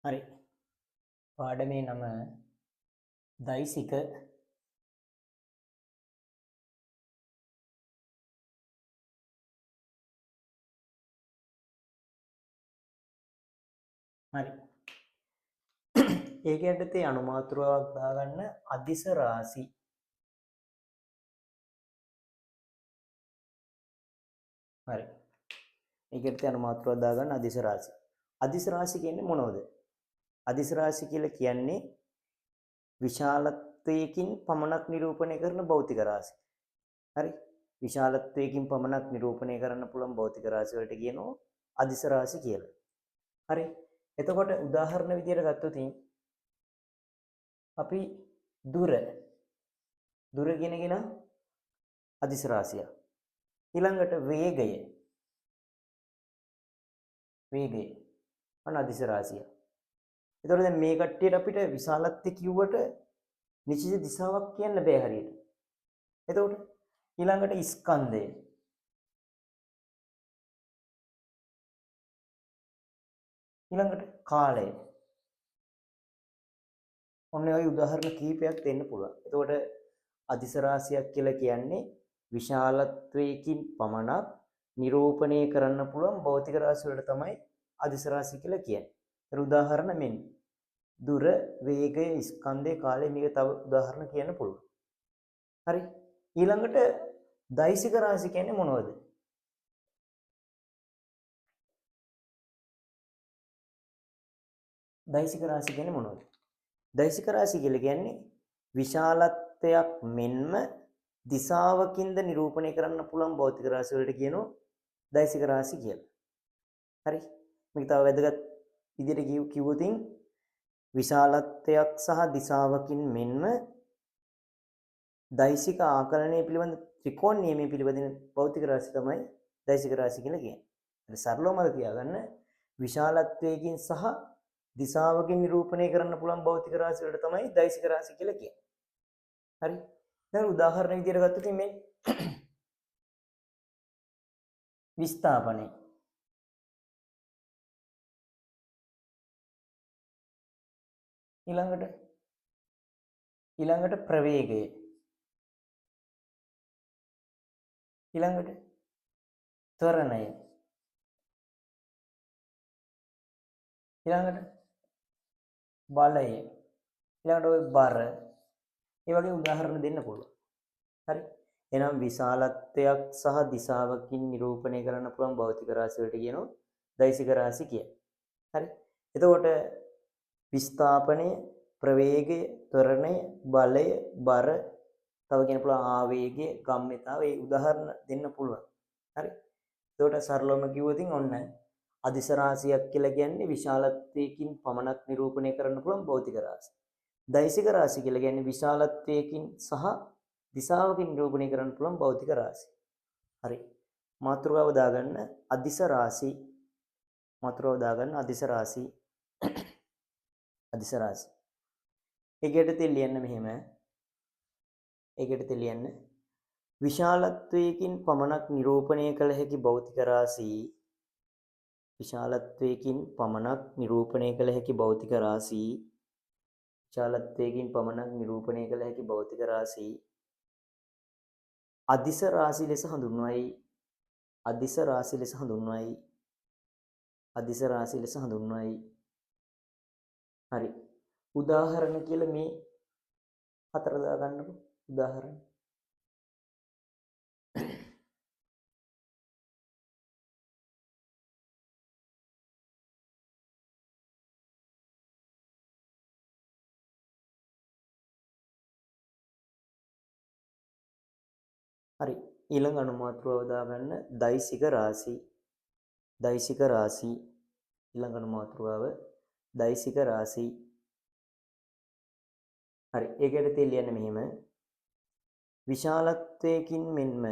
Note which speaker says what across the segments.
Speaker 1: හරි. පාඩමේ නම දෛසික හරි. ඒක යටතේ අනුමාත්‍රාවක් දාගන්න අදිස රාශි. හරි. ඒක යටතේ අනුමාත්‍රාවක් දාගන්න අදිස රාශි. අදිස රාශි කියන්නේ මොනවද? අදිස රාශි කියලා කියන්නේ විශාලත්වයකින් පමණක් නිරූපණය කරන භෞතික රාශි. හරි. විශාලත්වයකින් පමණක් නිරූපණය කරන්න පුළුවන් භෞතික රාශි වලට කියනවා අදිස රාශි කියලා. හරි. එතකොට උදාහරණ විදියට ගත්තොත් අපි දුර කියනගෙන අදිස රාශිය. ඊළඟට වේගය අන්න අදිස රාශිය. එතකොට දැන් මේ කට්ටියට අපිට විශාලත්වය කිව්වට නිශ්චිත දිශාවක් කියන්න බෑ හරියට. එතකොට ඊළඟට ස්කන්ධය. ඊළඟට කාලය. ඔන්න ඔය උදාහරණ කීපයක් දෙන්න පුළුවන්. එතකොට අදිස රාශියක් කියලා කියන්නේ විශාලත්වයකින් පමණක් නිරූපණය කරන්න පුළුවන් භෞතික රාශි වලට තමයි අදිස රාශි කියලා කියන්නේ. ඒ උදාහරණ මෙන්න. දුර, වේගය, ස්කන්ධය, කාලය මේක තව උදාහරණ කියන්න පුළුවන්. හරි. ඊළඟට දෛසික රාශි කියන්නේ මොනවද? දෛසික රාශි කියන්නේ මොනවද? දෛසික රාශි කියලා කියන්නේ විශාලත්වයක් මෙන්ම දිශාවකින්ද නිරූපණය කරන්න පුළුවන් භෞතික රාශි වලට කියනවා දෛසික රාශි කියලා. හරි. මේක තව වැදගත් විදිහට කිව්වොත් විශාලත්වයක් සහ දිශාවකින් මෙන්ම දෛසික ආකලනය පිළිබඳ ත්‍රිකෝණ නියමයේ පිළිබඳ භෞතික රාශි තමයි දෛසික රාශි කියලා කියන්නේ. හරි සරලවම තියාගන්න විශාලත්වයකින් සහ දිශාවකින් නිරූපණය කරන්න පුළුවන් භෞතික රාශි වලට තමයි දෛසික රාශි කියලා කියන්නේ. හරි. දැන් උදාහරණ විදියට ගත්තොත් මේ විස්ථාපනය. ඊළඟට ප්‍රවේගය. ඊළඟට ත්වරණය. ඊළඟට බලය. ඊළඟට ඔය බර. ඒ වගේ උදාහරණ දෙන්න පුළුවන්. හරි. එහෙනම් විශාලත්වයක් සහ දිශාවකින් නිරූපණය කරන්න පුළුවන් භෞතික රාශි වලට කියනවා දෛසික රාශි කියලා. හරි. එතකොට විස්ථාපනය, ප්‍රවේගය, ත්වරණය, බලය, බර, තව කියන්න පුළුවන් ආවේගය, ගම්‍යතාව ඒ උදාහරණ දෙන්න පුළුවන්. හරි. එතකොට සරලවම කිව්වොත් ඔන්න අදිස රාශියක් කියලා කියන්නේ විශාලත්වයකින් පමණක් නිරූපණය කරන්න පුළුවන් භෞතික රාශි. දෛසික රාශි කියලා කියන්නේ විශාලත්වයකින් සහ දිශාවකින් නිරූපණය කරන්න පුළුවන් භෞතික රාශි. හරි. මාතෘකාව දාගන්න අදිස රාශි. මාතෘකාව දාගන්න අදිස රාශි. අදිස රාශි. ඒකට ලියන්න මෙහෙම. ඒකට ලියන්න විශාලත්වයකින් පමණක් නිරූපණය කළ හැකි භෞතික රාශි. විශාලත්වයකින් පමණක් නිරූපණය කළ හැකි භෞතික රාශි. විශාලත්වයකින් පමණක් නිරූපණය කළ හැකි භෞතික රාශි අදිස රාශි ලෙස හඳුන්වයි. අදිස රාශි ලෙස හඳුන්වයි. අදිස රාශි ලෙස හඳුන්වයි. හරි. උදාහරණ කියලා මේ හතර දාගන්නකො. උදාහරණ. හරි. ඊළඟ අනුමාත්‍රාව දාගන්න දෛසික රාශි. දෛසික රාශි. ඊළඟ අනුමාත්‍රාව දෛසික රාශි. හරි. ඒකට ලියන්න මෙහෙම. විශාලත්වයකින් මෙන්ම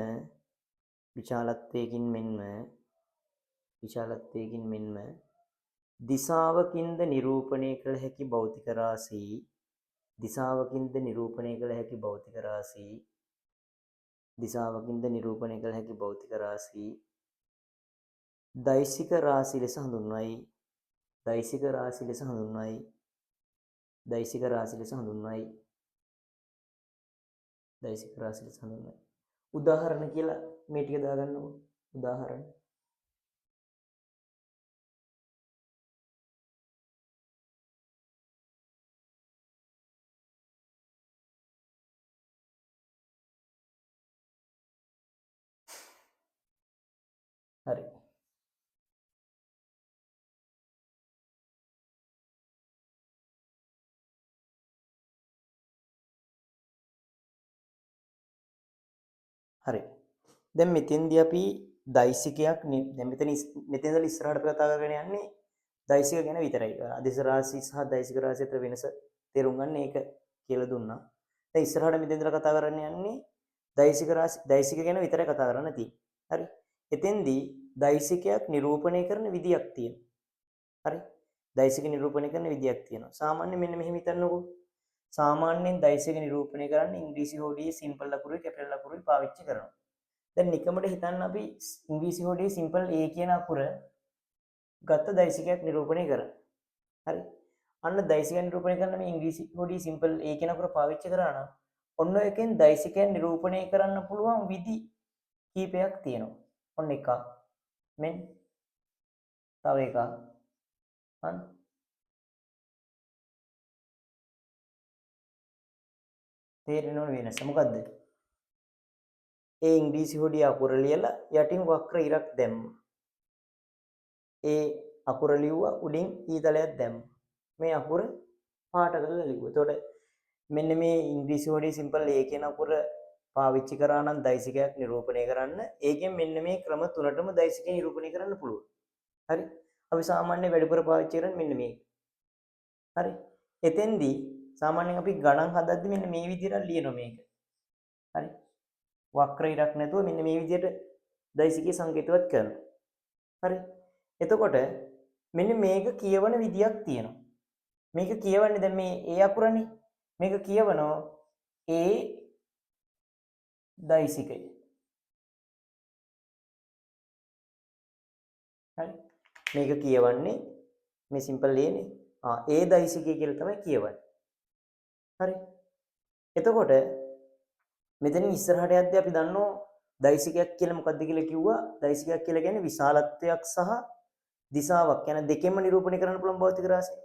Speaker 1: දිශාවකින්ද නිරූපණය කළ හැකි භෞතික රාශි. දිශාවකින්ද නිරූපණය කළ හැකි භෞතික රාශි. දිශාවකින්ද නිරූපණය කළ හැකි භෞතික රාශි දෛසික රාශි ලෙස හඳුන්වයි. දෛසික රාශි ලෙස හඳුන්වයි. දෛසික රාශි ලෙස හඳුන්වයි. දෛසික රාශි ලෙස හඳුන්වයි. උදාහරණ කියලා මේ ටික දාගන්නකො. උදාහරණ. හරි. හරි. දැන් මෙතෙන්දී අපි දෛසිකයක් දැන් මෙතන මෙතෙන්දලා ඉස්සරහට කතා කරගෙන යන්නේ දෛසික ගැන විතරයි. අදිශ රාශි සහ දෛසික රාශි අතර වෙනස තේරුම් ගන්න ඒක කියලා දුන්නා. දැන් ඉස්සරහට මෙතෙන්දලා කතා කරන්න යන්නේ දෛසික රාශි දෛසික ගැන විතරයි කතා කරන්න තියෙන්නේ. හරි. එතෙන්දී දෛසිකයක් නිරූපණය කරන විදියක් තියෙනවා. හරි. දෛසික නිරූපණය කරන විදියක් තියෙනවා. සාමාන්‍යයෙන් මෙන්න මෙහෙම හිතන්නකෝ. සාමාන්‍යයෙන් දෛසික නිරූපණය කරන්න ඉංග්‍රීසි හොඩියේ සිම්පල් ලකුරුයි කැපිටල් ලකුරුයි පාවිච්චි කරනවා. දැන් නිකමට හිතන්න අපි ඉංග්‍රීසි හොඩියේ සිම්පල් A කියන අකුර ගත්ත දෛසිකයක් නිරූපණය කරා. හරි. අන්න දෛසිකයක් නිරූපණය කරන්න මේ ඉංග්‍රීසි හොඩියේ සිම්පල් A කියන අකුර පාවිච්චි කරා නම් ඔන්න එකෙන් දෛසිකයක් නිරූපණය කරන්න පුළුවන් විදි කීපයක් තියෙනවා. ඔන්න එකක්. මෙන් තව එකක්. හරි. තේරෙනව වෙනස මොකද්ද? ඒ ඉංග්‍රීසි හොඩිය අකුර ලියලා යටින් වක්‍ර ඉරක් දැම්මා. ඒ අකුර ලිව්වා උඩින් ඊතලයක් දැම්මා. මේ අකුර පාට කරලා ලිව්වා. එතකොට මෙන්න මේ ඉංග්‍රීසි හොඩියේ සිම්පල් A කියන අකුර පාවිච්චි කරා නම් දෛසිකයක් නිරූපණය කරන්න ඒකෙන් මෙන්න මේ ක්‍රම තුනටම දෛසිකය නිරූපණය කරන්න පුළුවන්. හරි. අපි සාමාන්‍ය වැඩිපුර පාවිච්චි කරන්නේ මෙන්න මේක. හරි. එතෙන්දී සාමාන්‍යයෙන් අපි ගණන් හදද්දි මෙන්න මේ විදිහට ලියනවා මේක. හරි. වක්‍ර ඉරක් නැතුව මෙන්න මේ විදිහට දෛසිකයේ සංකේතවත් කරනවා. හරි. එතකොට මෙන්න මේක කියවන විදියක් තියෙනවා. මේක කියවන්නේ දැන් මේ A අකුරනේ. මේක කියවනවා A දෛසිකය. හරි. මේක කියවන්නේ මේ සිම්පල් A නේ. A දෛසිකය කියලා තමයි කියවන්නේ. හරි. එතකොට මෙතනින් ඉස්සරහට යද්දී අපි දන්නවා දෛසිකයක් කියලා මොකක්ද කියලා කිව්වා. දෛසිකයක් කියලා කියන්නේ විශාලත්වයක් සහ දිශාවක් යන දෙකෙන්ම නිරූපණය කරන්න පුළුවන් භෞතික රාශිය.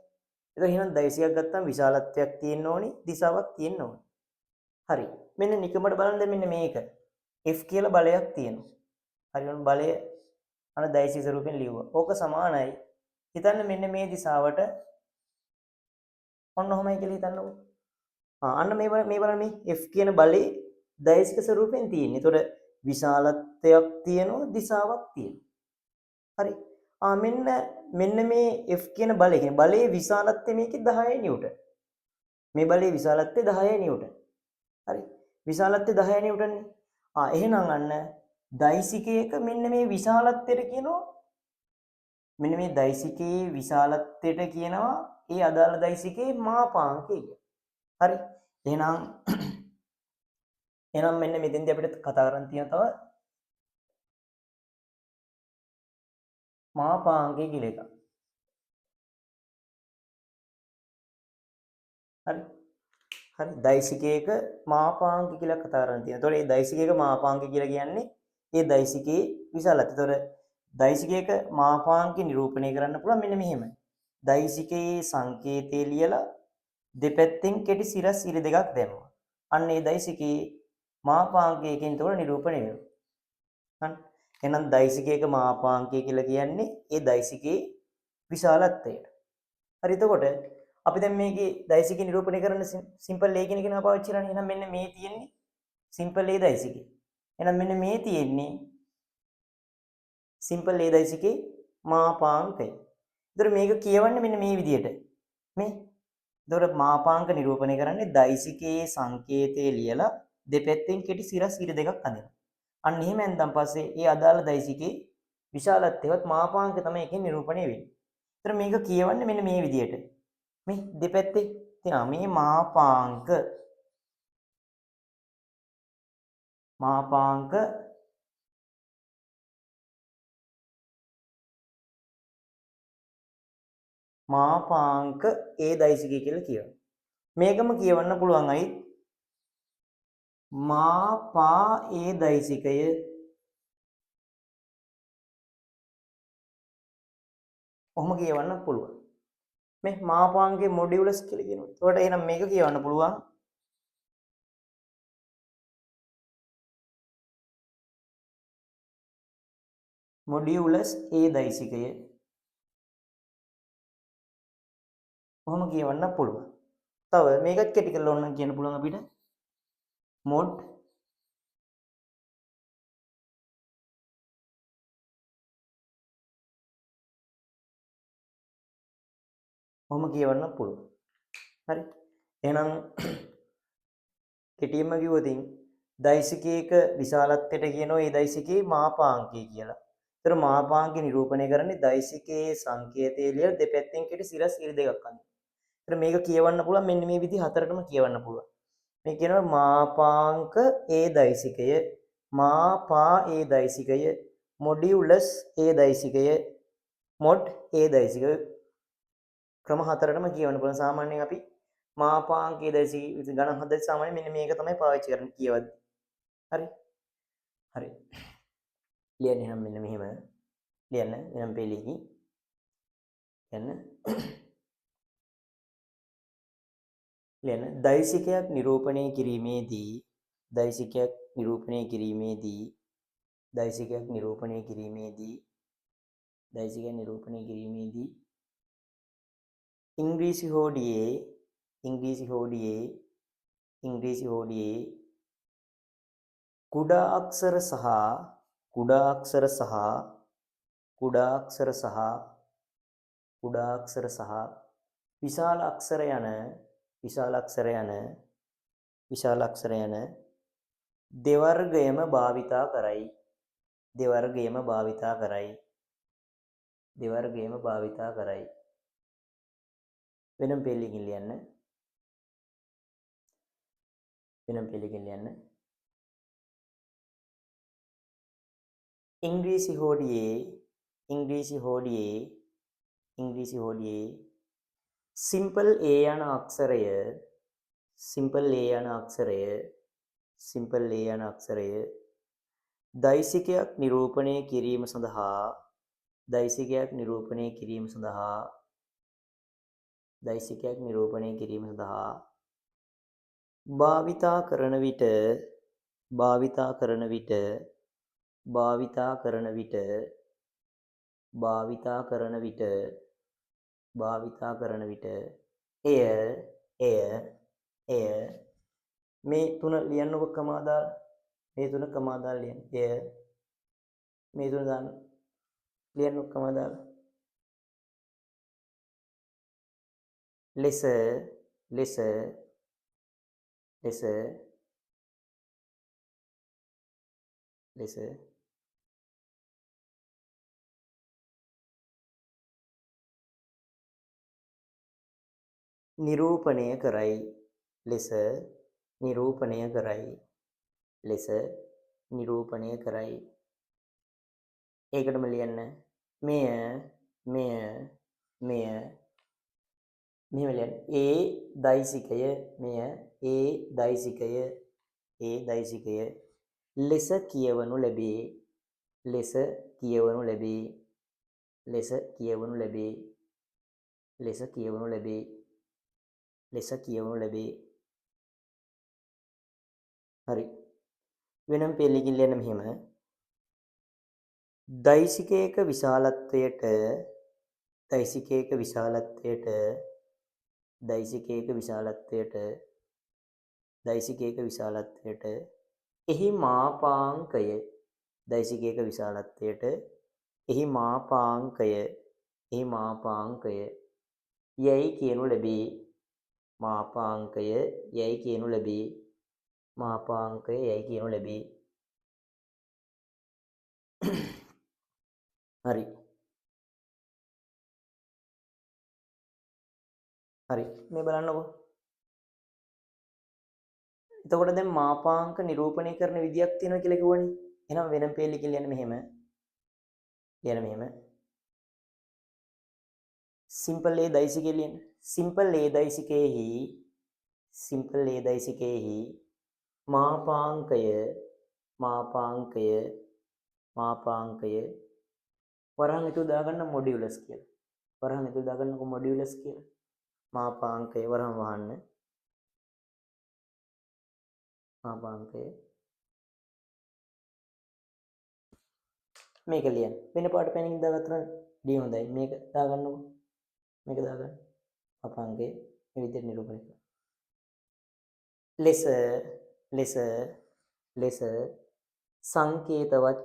Speaker 1: එතකොට එහෙනම් දෛසිකයක් ගත්තම විශාලත්වයක් තියෙන්න ඕනි, දිශාවක් තියෙන්න ඕනි. හරි. මෙන්න නිකමට බලන්න දැන් මෙන්න මේක. F කියලා බලයක් තියෙනවා. හරි ඔන්න බලය අන දෛසික ස්වරූපෙන් ලිව්වා. ඕක සමානයි. හිතන්න මෙන්න මේ දිශාවට ඔන්න ඔහමයි කියලා හිතන්නකෝ. අන්න මේ බලන්න මේ F කියන බලේ දෛසික ස්වරූපෙන් තියෙන්නේ. ඒතකොට විශාලත්වයක් තියෙනවා, දිශාවක් තියෙනවා. හරි. මෙන්න මේ F කියන බලය කියන්නේ බලයේ විශාලත්වය මේකේ 10 නිව්ටන්. මේ බලයේ විශාලත්වය 10 නිව්ටන්. හරි. විශාලත්වය 10 නිව්ටන්නේ. එහෙනම් අන්න දෛසිකයක මෙන්න මේ විශාලත්වයට කියනවා මෙන්න මේ දෛසිකයේ විශාලත්වයට කියනවා ඒ අදාළ දෛසිකයේ මාපාංකය කියලා. හරි. එහෙනම් මෙන්න මෙතෙන්දී අපිට කතා කරන්න තියෙන තව මාපාංකය කියලා එකක්. හරි. හරි. දෛසිකයක මාපාංක කියලා කතා කරන්න තියෙනවා. ඒතකොට මේ දෛසිකයක මාපාංක කියලා කියන්නේ ඒ දෛසිකයේ විශාලත්වය. ඒතකොට දෛසිකයක මාපාංක නිරූපණය කරන්න පුළුවන් මෙන්න මෙහෙම. දෛසිකයේ සංකේතය ලියලා දෙපැත්තෙන් කෙටි සිරස් ඉර දෙකක් දැම්මා. අන්න ඒ දෛසිකයේ මාපාංකයකින් තොර නිරූපණය වෙනවා. හරි. එහෙනම් දෛසිකයක මාපාංකය කියලා කියන්නේ ඒ දෛසිකයේ විශාලත්වයට. හරි. එතකොට අපි දැන් මේකේ දෛසිකය නිරූපණය කරන්න සිම්පල් A කියන එක නා පාවිච්චි කරන්නේ. එහෙනම් මෙන්න මේ තියෙන්නේ සිම්පල් A දෛසිකය. එහෙනම් මෙන්න මේ තියෙන්නේ සිම්පල් A දෛසිකේ මාපාංකය. ඒතර මේක කියවන්නේ මෙන්න මේ විදිහට. මේ එතකොට මාපාංක නිරූපණය කරන්නේ දෛසිකයේ සංකේතය ලියලා දෙපැත්තෙන් කෙටි සිරස් ඉර දෙකක් අඳිනවා. අන්න එහෙම ඇඳන් පස්සේ ඒ අදාළ දෛසිකයේ විශාලත්වයවත් මාපාංක තමයි එකෙන් නිරූපණය වෙන්නේ. ඒතර මේක කියවන්නේ මෙන්න මේ විදිහට. මේ දෙපැත්තේ තියෙනවා මේ මාපාංක මාපාංක A දෛසිකය කියලා කියනවා. මේකම කියවන්න පුළුවන් අයි මාපා A දෛසිකය ඔහොම කියවන්න පුළුවන්. මේ මාපාංකයේ මොඩියුලස් කියලා කියනවා. ඒකට එහෙනම් මේක කියවන්න පුළුවන් මොඩියුලස් A දෛසිකය. ඔහොම කියවන්න පුළුවන්. තව මේකත් කෙටි කරලා ඕනනම් කියන්න පුළුවන් අපිට mod ඔහොම කියවන්න පුළුවන්. හරි. එහෙනම් කෙටියෙන්ම කිව්වොත් දෛසිකයක විශාලත්වයට කියනවා ඒ දෛසිකයේ මාපාංකය කියලා. ඒතර මාපාංකය නිරූපණය කරන්නේ දෛසිකයේ සංකේතය ලියලා දෙපැත්තෙන් කෙටි සිරස් ඉරි දෙකක් අනිත්. ඒතර මේක කියවන්න පුළුවන් මෙන්න මේ විදිහ හතරටම කියවන්න පුළුවන්. මේ කියනවා මාපාංක A දෛසිකය, මාපා A දෛසිකය, මොඩියුලස් A දෛසිකය, මොඩ් A දෛසිකය ක්‍රම හතරටම කියවන්න පුළුවන්. සාමාන්‍යයෙන් අපි මාපාංකයේ දෛසික ගණන් හදද්දී සාමාන්‍යයෙන් මෙන්න මේක තමයි පාවිච්චි කරන්නේ කියවද්දී. හරි. හරි. ලියන්න එහෙනම් මෙන්න මෙහෙම. ලියන්න එනම් පෙළෙහි. ලියන්න. ලියන්න දෛසිකයක් නිරූපණය කිරීමේදී දෛසිකයක් නිරූපණය කිරීමේදී දෛසිකයක් නිරූපණය කිරීමේදී දෛසිකයක් නිරූපණය කිරීමේදී ඉංග්‍රීසි හෝඩියේ කුඩා අක්ෂර සහ විශාල අක්ෂර යන දෙවර්ගයම භාවිතා කරයි. වෙනම් පෙළකින් ලියන්න. ඉංග්‍රීසි හෝඩියේ සිම්පල් A යන අක්ෂරය දෛසිකයක් නිරූපණය කිරීම සඳහා භාවිතා කරන විට එය මේ තුන ලියන්නකො කමාදාල මේ තුන කමාදාල ලියන්න. එය මේ තුන දාන්න ලියන්නකො කමාදාල ලෙස නිරූපණය කරයි. ඒකටම ලියන්න මෙය මෙහෙම ලියන්න. ඒ දෛසිකය ලෙස කියවනු ලැබේ. හරි. වෙනම් පෙළකින් ලියන්න මෙහෙම. දෛසිකයක විශාලත්වයට එහි මාපාංකය යැයි කියනු ලැබේ. හරි. මේ බලන්නකො. එතකොට දැන් මාපාංක නිරූපණය කරන විදියක් තියෙනවා කියලා කිව්වනේ. එහෙනම් වෙනම් පෙළකින් ලියන්න මෙහෙම. සිම්පල් A දෛසිකය ලියන්න. සිම්පල් A දෛසිකයේහි මාපාංකය වරහන් හිතුව දාගන්න මොඩියුලස් කියලා. වරහන් හිතුව දාගන්නකො මොඩියුලස් කියලා. මාපාංකය වරහන් වහන්න. මාපාංකය මේක ලියන්න. වෙන පාට පැනින් දාගත්තා D හොඳයි. මේක දාගන්නකො. මේක දාගන්න. මාපාංකය මේ විදිහට නිරූපණය කරන්න. ලෙස සංකේතවත්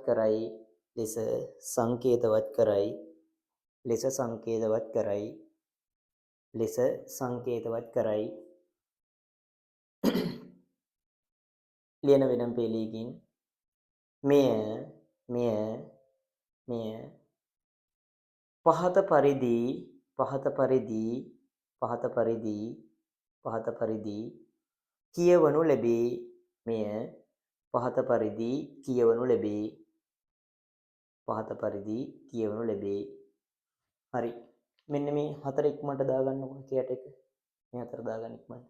Speaker 1: කරයි. ලියන වෙනම් පෙළීකින් මෙය පහත පරිදි කියවනු ලැබේ. හරි. මෙන්න මේ හතර ඉක්මනට දාගන්නකො කැට එක. මේ හතර දාගන්න ඉක්මනට.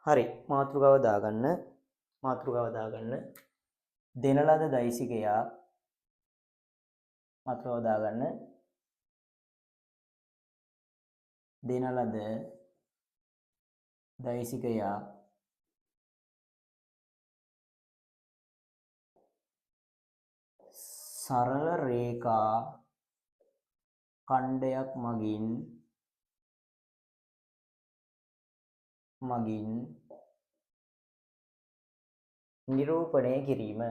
Speaker 1: හරි. මාතෘකාව දාගන්න. දෙන ලද දෛසිකයක් සරල රේඛා ඛණ්ඩයක් මගින් නිරූපණය කිරීම.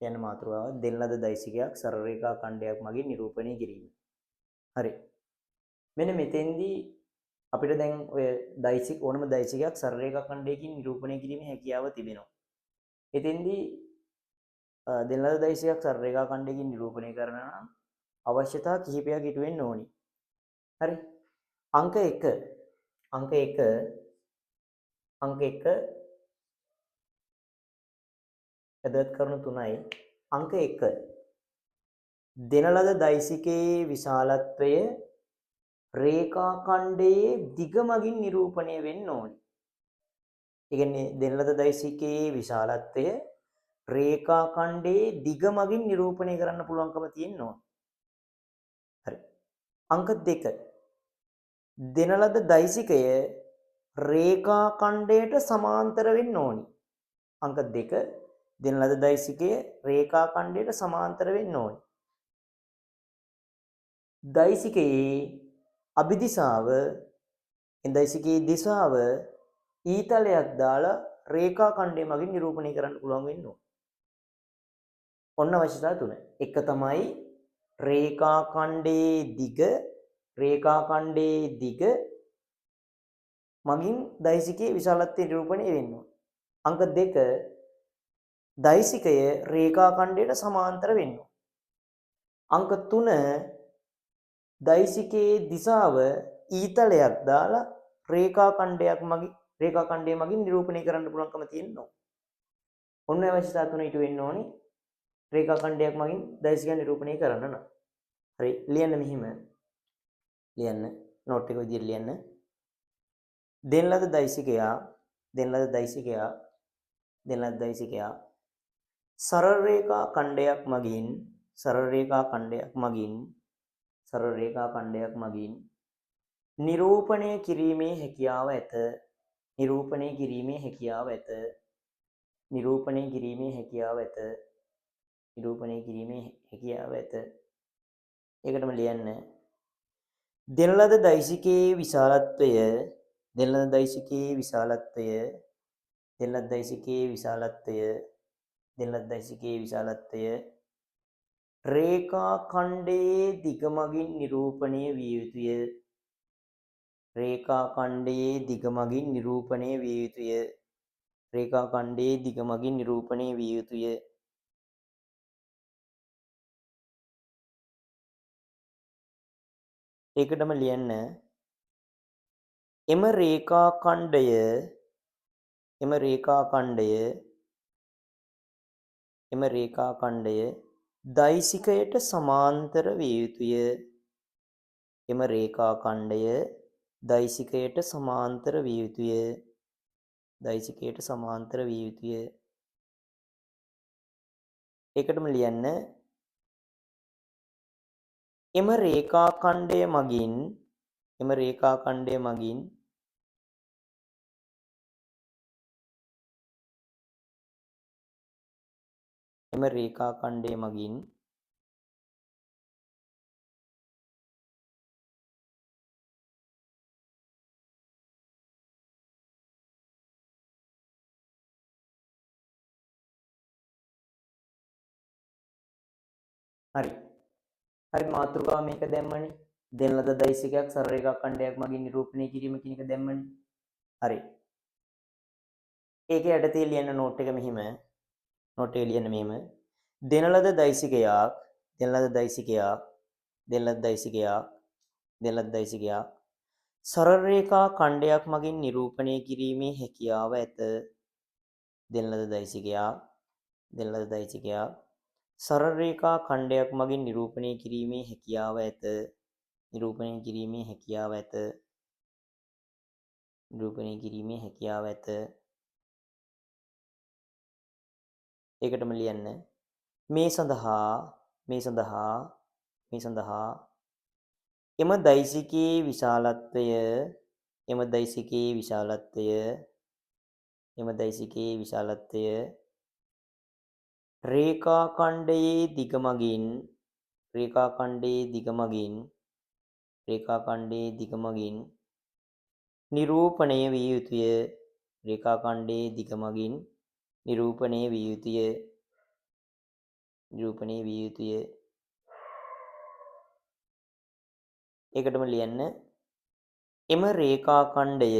Speaker 1: යන මාතෘකාව දෙන ලද දෛසිකයක් සරල රේඛා ඛණ්ඩයක් මගින් නිරූපණය කිරීම. හරි. මෙන්න මෙතෙන්දී අපිට දැන් ඔය ඕනම දෛසිකයක් සරල රේඛා ඛණ්ඩයකින් නිරූපණය කිරීමේ හැකියාව තිබෙනවා. එතෙන්දී දෙන ලද දෛසිකයක් සරල රේඛා ඛණ්ඩයකින් නිරූපණය කරන්න නම් අවශ්‍යතා කිහිපයක් ඉටු වෙන්න ඕනි. හරි. අංක 1 වැදගත් කරුණු 3යි. අංක 1 දෙන ලද දෛසිකයේ විශාලත්වය රේඛා ඛණ්ඩයේ දිග මගින් නිරූපණය වෙන්න ඕනි. ඒ කියන්නේ දෙන ලද දෛසිකයේ විශාලත්වය රේඛා ඛණ්ඩයේ දිග මගින් නිරූපණය කරන්න පුළුවන්කම තියෙන්න ඕන. හරි. අංක 2 දෙන ලද දෛසිකය රේඛා ඛණ්ඩයට සමාන්තර වෙන්න ඕනි. අංක 2 දෙන ලද දෛසිකය රේඛා ඛණ්ඩයට සමාන්තර වෙන්න ඕනි. දෛසිකයේ අභිදිශාව දෛසිකයේ දිශාව ඊතලයක් දාලා රේඛා ඛණ්ඩය මගින් නිරූපණය කරන්න පුළුවන් වෙන්න ඕන. ඔන්න අවශ්‍යතා 3. එක තමයි රේඛා ඛණ්ඩයේ දිග මගින් දෛසිකයේ විශාලත්වය නිරූපණය වෙන්න ඕන. අංක 2 දෛසිකය රේඛා ඛණ්ඩයට සමාන්තර වෙන්න ඕන. අංක 3 දෛසිකයේ දිශාව ඊතලයක් දාලා රේඛා ඛණ්ඩය මගින් නිරූපණය කරන්න පුළුවන්කම තියෙනවා. ඔන්න අවශ්‍යතා 3 ඊට වෙන්න ඕනි රේඛා ඛණ්ඩයක් මගින් දෛසිකය නිරූපණය කරන්න නම්. හරි. ලියන්න මෙහිම. ලියන්න. නෝට් එක විදිහට ලියන්න. දෙන ලද දෛසිකයා සරල රේඛා ඛණ්ඩයක් මගින් නිරූපණය කිරීමේ හැකියාව ඇත. නිරූපණය කිරීමේ හැකියාව ඇත. නිරූපණය කිරීමේ හැකියාව ඇත. නිරූපණය කිරීමේ හැකියාව ඇත. ඒකටම ලියන්න. දෙන ලද දෛසිකයේ විශාලත්වය දෙන ලද දෛසිකයේ විශාලත්වය දෙන ලද දෛසිකයේ විශාලත්වය දෙන ලද දෛසිකයේ විශාලත්වය රේඛා ඛණ්ඩයේ දිග මගින් නිරූපණය විය යුතුය. රේඛා ඛණ්ඩයේ දිග මගින් නිරූපණය විය යුතුය. රේඛා ඛණ්ඩයේ දිග මගින් නිරූපණය විය යුතුය. ඒකටම ලියන්න. එම රේඛා ඛණ්ඩය දෛසිකයට සමාන්තර විය යුතුය. එම රේඛා ඛණ්ඩය දෛසිකයට සමාන්තර විය යුතුය. දෛසිකයට සමාන්තර විය යුතුය. ඒකටම ලියන්න. එම රේඛා ඛණ්ඩය මගින් හරි. හරි මාතෘකාව මේක දැම්මනේ. දෙන ලද දෛසිකයක් සරල රේඛා ඛණ්ඩයක් මගින් නිරූපණය කිරීම කියන එක දැම්මනේ. හරි. ඒකේ යටතේ ලියන්න නෝට් එක මෙහිම. නෝට් එක ලියන්න මෙහිම. දෙන ලද දෛසිකයක් සරල රේඛා ඛණ්ඩයක් මගින් නිරූපණය කිරීමේ හැකියාව ඇත. දෙන ලද දෛසිකයක් සරල රේඛා ඛණ්ඩයක් මගින් නිරූපණය කිරීමේ හැකියාව ඇත. ඒකටම ලියන්න. මේ සඳහා එම දෛසිකයේ විශාලත්වය රේඛා ඛණ්ඩයේ දිග මගින් නිරූපණය විය යුතුය. ඒකටම ලියන්න. එම රේඛා ඛණ්ඩය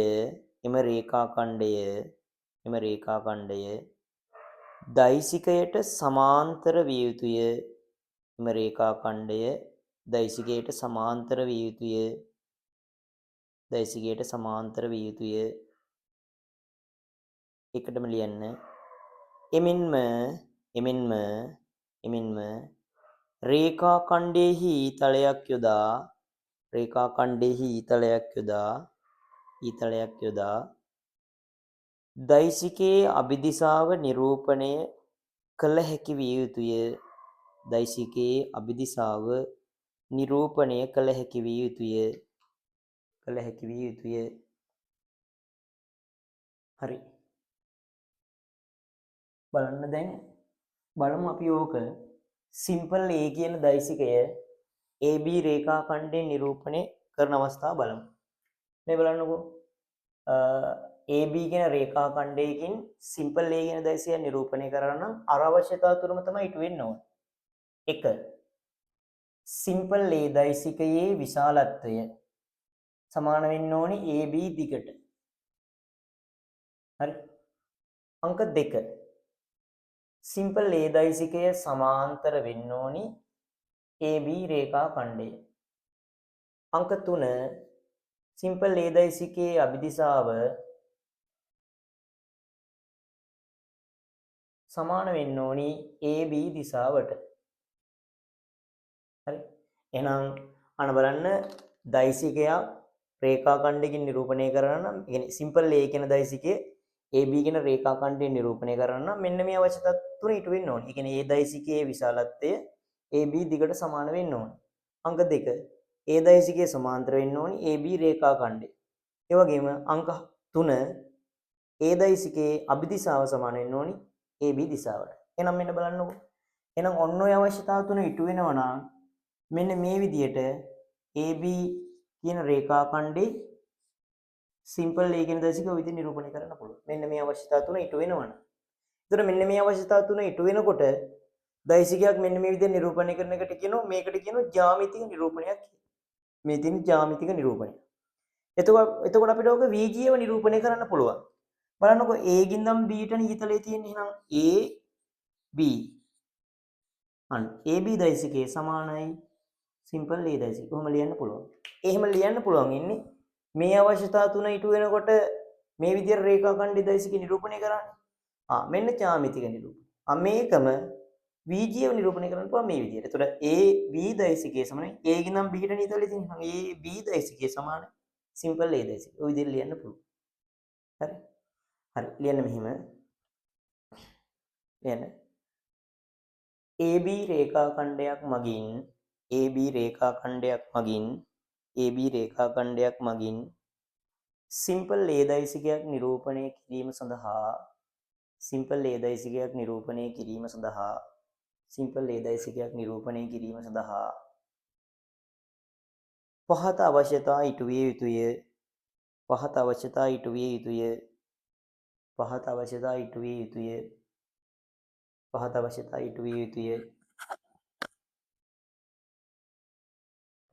Speaker 1: දෛසිකයට සමාන්තර විය යුතුය. ඒකටම ලියන්න. එමෙන්ම රේඛා ඛණ්ඩයෙහි ඊතලයක් යොදා දෛසිකයේ අභිදිශාව නිරූපණය කළ හැකි විය යුතුය. හරි. බලන්න දැන් බලමු අපි ඕක සිම්පල් A කියන දෛසිකය AB රේඛා ඛණ්ඩයෙන් නිරූපණය කරන අවස්ථාව බලමු. මේ බලන්නකෝ. AB කියන රේඛා ඛණ්ඩයකින් සිම්පල් A කියන දෛසිකය නිරූපණය කරන්න නම් අර අවශ්‍යතාව තුනම තමයි ඉටු වෙන්න ඕන. 1. සිම්පල් A දෛසිකයේ විශාලත්වය සමාන වෙන්න ඕනි AB දිගට. හරි. අංක 2. සිම්පල් A දෛසිකය සමාන්තර වෙන්න ඕනි AB රේඛා ඛණ්ඩය. අංක 3. සිම්පල් A දෛසිකයේ අභිදිශාව සමාන වෙන්න ඕනි AB දිශාවට. හරි. එහෙනම් අන්න බලන්න දෛසිකයක් රේඛා ඛණ්ඩයකින් නිරූපණය කරන්න නම් කියන්නේ සිම්පල් A කියන දෛසිකයේ AB කියන රේඛා ඛණ්ඩයෙන් නිරූපණය කරන්න නම් මෙන්න මේ අවශ්‍යතා තුන ඉටු වෙන්න ඕනේ. ඒ කියන්නේ A දෛසිකයේ විශාලත්වය AB දිගට සමාන වෙන්න ඕනේ. අංක 2. A දෛසිකයේ සමාන්තර වෙන්න ඕනේ AB රේඛා ඛණ්ඩය. ඒ වගේම අංක 3 A දෛසිකයේ අභිදිශාව සමාන වෙන්න ඕනි AB දිශාවට. එහෙනම් මෙන්න බලන්නකෝ. එහෙනම් ඔන්න ඔය අවශ්‍යතාව තුන ඉටු වෙනවා නම් මෙන්න මේ විදියට AB කියන රේඛා ඛණ්ඩේ සිම්පල් A කියන දෛසිකය ඔය විදිහට නිරූපණය කරන්න පුළුවන්. මෙන්න මේ අවශ්‍යතාව තුන ඉටු වෙනවනම්. එතකොට මෙන්න මේ අවශ්‍යතාව තුන ඉටු වෙනකොට දෛසිකයක් මෙන්න මේ විදිහට නිරූපණය කරන එකට කියනවා මේකට කියනවා ජ්‍යාමිතික නිරූපණයක් කියලා. මේ තියෙන ජ්‍යාමිතික නිරූපණය. එතකොට අපිට ඔක VGව නිරූපණය කරන්න පුළුවන්. බලන්නකෝ A ගින්දම් B ට නියතලයේ තියෙන්නේ එහෙනම් AB AB දෛසිකයේ සමානයි සිම්පල් A දෛසිකය. කොහොම ලියන්න පුළුවන්? එහෙම ලියන්න පුළුවන් ඉන්නේ මේ අවශ්‍යතාව තුන ඉටු වෙනකොට මේ විදිහට රේඛා ඛණ්ඩ දෛසිකය නිරූපණය කරන්නේ. මෙන්න ජ්‍යාමිතික නිරූපණය. මේකම VGව නිරූපණය කරන්න පුළුවන් මේ විදිහට. එතකොට AB දෛසිකයේ සමානයි A ගින්දම් B ට නියතලයේ තියෙන්නේ. AB දෛසිකයේ සමානයි සිම්පල් A දෛසිකය. ඔය විදිහට ලියන්න පුළුවන්. හරි. හරි ලියන්න මෙහිම ලියන්න AB රේඛා ඛණ්ඩයක් මගින් AB රේඛා ඛණ්ඩයක් මගින් සිම්පල් A දෛසිකයක් නිරූපණය කිරීම සඳහා පහත අවශ්‍යතා ඉටු විය යුතුය.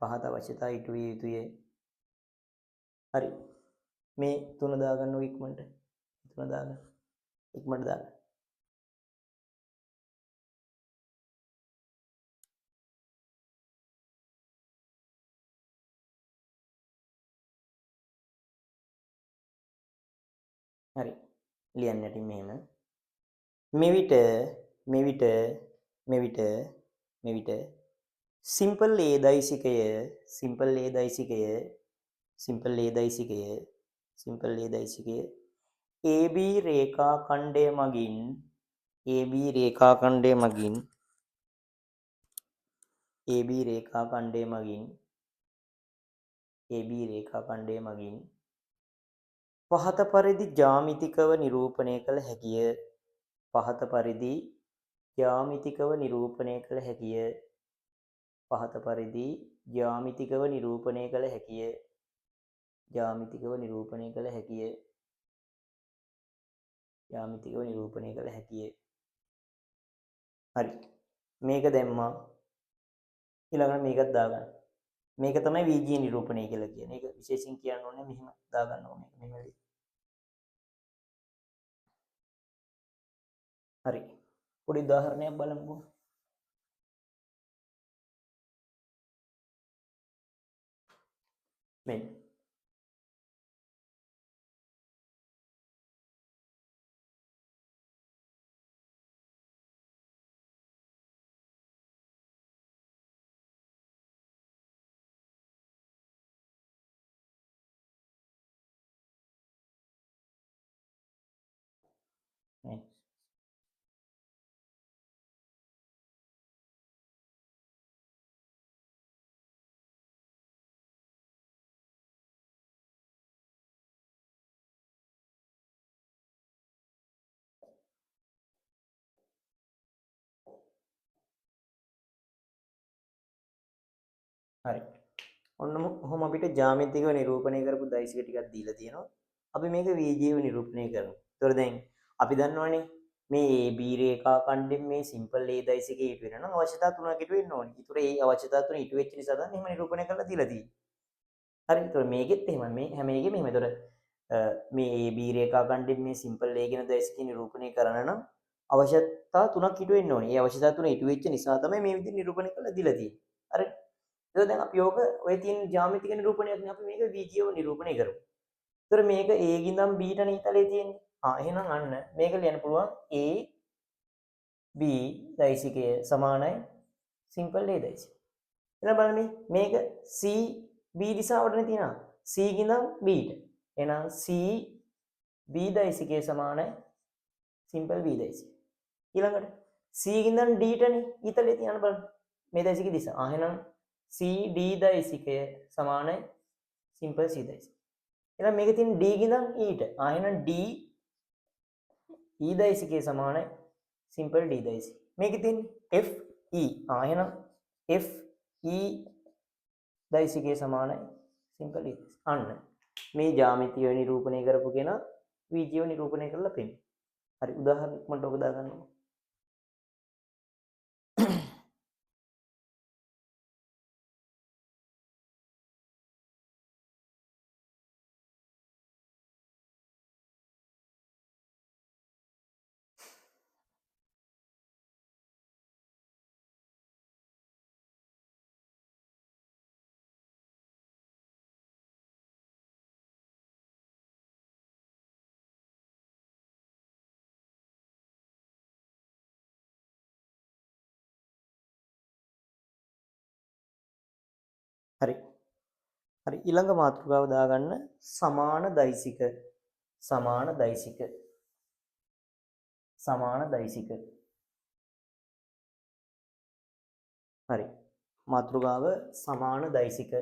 Speaker 1: පහත අවශ්‍යතා ඉටු විය යුතුය. හරි. මේ තුන දාගන්න ඔය ඉක්මනට. ඉක්මනට දාගන්න. හරි. ලියන්න යටින් මෙහෙම. මෙවිට සිම්පල් A දෛසිකය AB රේඛා ඛණ්ඩය මගින් පහත පරිදි ජ්‍යාමිතිකව නිරූපණය කළ හැකිය. හරි. මේක දැම්මා. ඊළඟට මේකත් දාගන්න. මේක තමයි VG නිරූපණය කියලා කියන්නේ. ඒක විශේෂයෙන් කියන්න ඕනේ මෙහෙම දාගන්න ඕනේ. මෙහෙම. හරි. පොඩි උදාහරණයක් බලමුකෝ. මෙන්න. හරි. ඔන්න ඔහොම අපිට ජ්‍යාමිතිකව නිරූපණය කරපු දෛසික ටිකක් දීලා තියෙනවා. අපි මේක VGව නිරූපණය කරනවා. ඒතකොට දැන් අපි දන්නවනේ මේ AB රේඛා ඛණ්ඩෙන් මේ සිම්පල් A දෛසිකය ඉටු වෙනවා නම් අවශ්‍යතා තුනක් ඉටු වෙන්න ඕනේ. ඒතකොට ඒ අවශ්‍යතා තුන ඉටු වෙච්ච නිසා තමයි එහෙම නිරූපණය කරලා දීලා තියෙන්නේ. හරි. ඒතකොට මේකෙත් එහෙමයි. මේ හැම එකෙම එහෙම. ඒතකොට මේ AB රේඛා ඛණ්ඩෙන් මේ සිම්පල් A කියන දෛසිකය නිරූපණය කරන්න නම් අවශ්‍යතා තුනක් ඉටු වෙන්න ඕනේ. ඒ අවශ්‍යතා තුන ඉටු වෙච්ච නිසා තමයි මේ විදිහට නිරූපණය කරලා දීලා තියෙන්නේ. හරි. එතකොට දැන් අපි ඕක ඔය තියෙන ජ්‍යාමිතික නිරූපණයක්නේ අපි මේක VGව නිරූපණය කරමු. ඒතර මේක A ගින්දම් B ට නිතලයේ තියෙන්නේ. එහෙනම් අන්න මේක ලියන්න පුළුවන් A B දෛසිකය සමානයි සිම්පල් A දෛසිකය. එහෙනම් බලන්න මේක C B දිශාවටනේ තියෙනවා. C ගින්දම් B ට. එහෙනම් C B දෛසිකය සමානයි සිම්පල් B දෛසිකය. ඊළඟට C ගින්දම් D ටනේ ඉතලයේ තියන්න බලන්න. මේ දෛසික දිශාව. එහෙනම් CD දෛසිකය සමානයි සිම්පල් C දෛසිකය. එහෙනම් මේකේ තියෙන D ගින්දම් E ට. එහෙනම් D E දෛසිකයේ සමානයි සිම්පල් D දෛසික. මේකේ තියෙන්නේ F E. එහෙනම් F E දෛසිකයේ සමානයි සිම්පල් D දෛසික. අන්න මේ ජ්‍යාමිතිය නිරූපණය කරපු කෙනා වීජීව නිරූපණය කරලා පෙන්නන. හරි උදාහරණයක් මට ඔබ දාගන්නවා. හරි. හරි ඊළඟ මාතෘකාව දාගන්න සමාන දෛසික. සමාන දෛසික. සමාන දෛසික. හරි. මාතෘකාව සමාන දෛසික.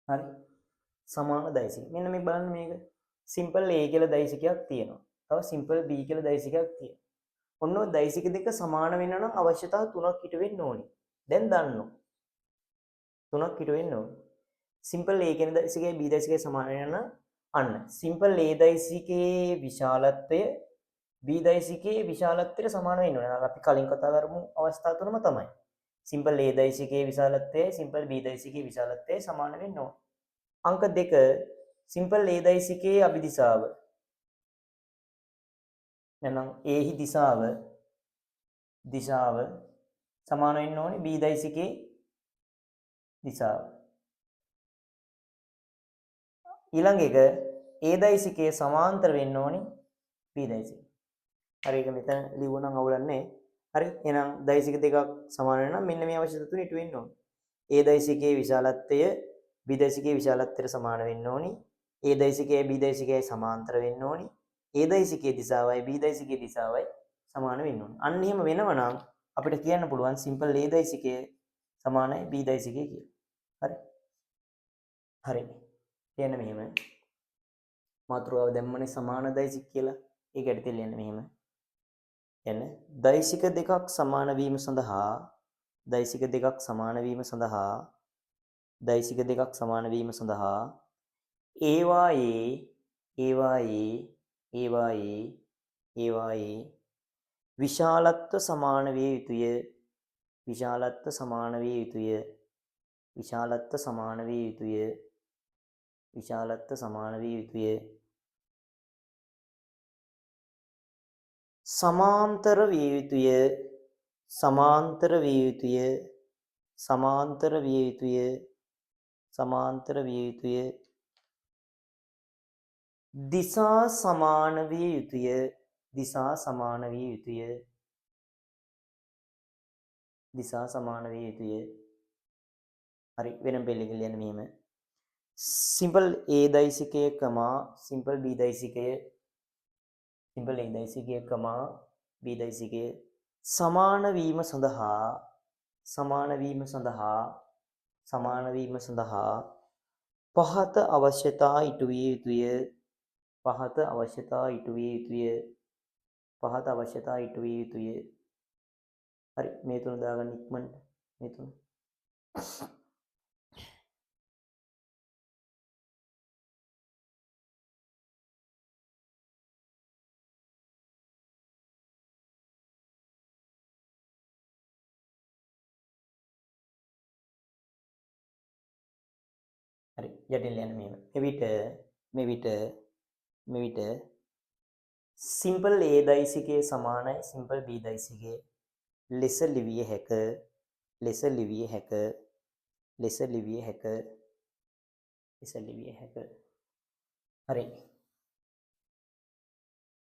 Speaker 1: හරි. සමාන දෛසික. මෙන්න මේ බලන්න මේක. සිම්පල් A කියලා දෛසිකයක් තියෙනවා. තව සිම්පල් B කියලා දෛසිකයක් තියෙනවා. ඔන්න ඔය දෛසික දෙක සමාන වෙන්න නම් අවශ්‍යතා තුනක් ඉටු වෙන්න ඕනේ. දැන් දන්නවා. තුනක් ඉටු වෙන්න ඕනේ. සිම්පල් A කියන දෛසිකයයි B දෛසිකයයි සමාන වෙන්න නම් අන්න සිම්පල් A දෛසිකයේ විශාලත්වය B දෛසිකයේ විශාලත්වයට සමාන වෙන්න ඕනේ. අපි කලින් කතා කරමු අවස්ථා තුනම තමයි. සිම්පල් A දෛසිකයේ විශාලත්වයයි සිම්පල් B දෛසිකයේ විශාලත්වයයි සමාන වෙන්න ඕනේ. අංක 2 සිම්පල් A දෛසිකයේ අභිදිශාව එහෙනම් A හි දිශාව සමාන වෙන්න ඕනේ B දෛසිකයේ දිශාව. ඊළඟ එක A දෛසිකයේ සමාන්තර වෙන්න ඕනේ B දෛසිකය. හරි ඒක මෙතන ලියුවනම් අවුලන්නේ. හරි එහෙනම් දෛසික දෙකක් සමාන වෙනවා නම් මෙන්න මේ අවශ්‍යතාව තුන ඉටු වෙන්න ඕනේ. A දෛසිකයේ විශාලත්වය B දෛසිකයේ විශාලත්වයට සමාන වෙන්න ඕනේ. A දෛසිකයයි B දෛසිකයයි සමාන්තර වෙන්න ඕනේ. A දෛසිකයේ දිශාවයි B දෛසිකයේ දිශාවයි සමාන වෙන්න ඕනේ. අන්න එහෙම වෙනව නම් අපිට කියන්න පුළුවන් සිම්පල් A දෛසිකය සමානයි B දෛසිකය කියලා. හරි. හරි. කියන්න මෙහෙම. මාතෘකාව දැම්මනේ සමාන දෛසික කියලා. ඒක ඇටි ලියන්න මෙහෙම. එන දෛසික දෙකක් සමාන වීම සඳහා දෛසික දෙකක් සමාන වීම සඳහා දෛසික දෙකක් සමාන වීම සඳහා ඒවායේ විශාලත්ව සමාන විය යුතුය. විශාලත්ව සමාන විය යුතුය. විශාලත්ව සමාන විය යුතුය. විශාලත්ව සමාන විය යුතුය. සමාන්තර විය යුතුය. සමාන්තර විය යුතුය. සමාන්තර විය යුතුය. සමාන්තර විය යුතුය. දිසා සමාන විය යුතුය. දිසා සමාන විය යුතුය. දිසා සමාන විය යුතුය. හරි වෙනම පෙළක ලියන්න මෙහෙම. සිම්පල් A දෛසිකය කමා සිම්පල් B දෛසිකය සිම්පල් A දෛසිකය කමා B දෛසිකය සමාන වීම සඳහා සමාන වීම සඳහා සමාන වීම සඳහා පහත අවශ්‍යතා ඉටු විය යුතුය. පහත අවශ්‍යතා ඉටු විය යුතුය. පහත අවශ්‍යතා ඉටු විය යුතුය. හරි මේ තුන දාගන්න ඉක්මනට මේ තුන. හරි යටින් ලියන්න මෙහෙම. මෙවිට සිම්පල් A දෛසිකයේ සමානයි සිම්පල් B දෛසිකයේ ලෙස ලිවිය හැක. ලෙස ලිවිය හැක. ලෙස ලිවිය හැක. ලෙස ලිවිය හැක. හරි.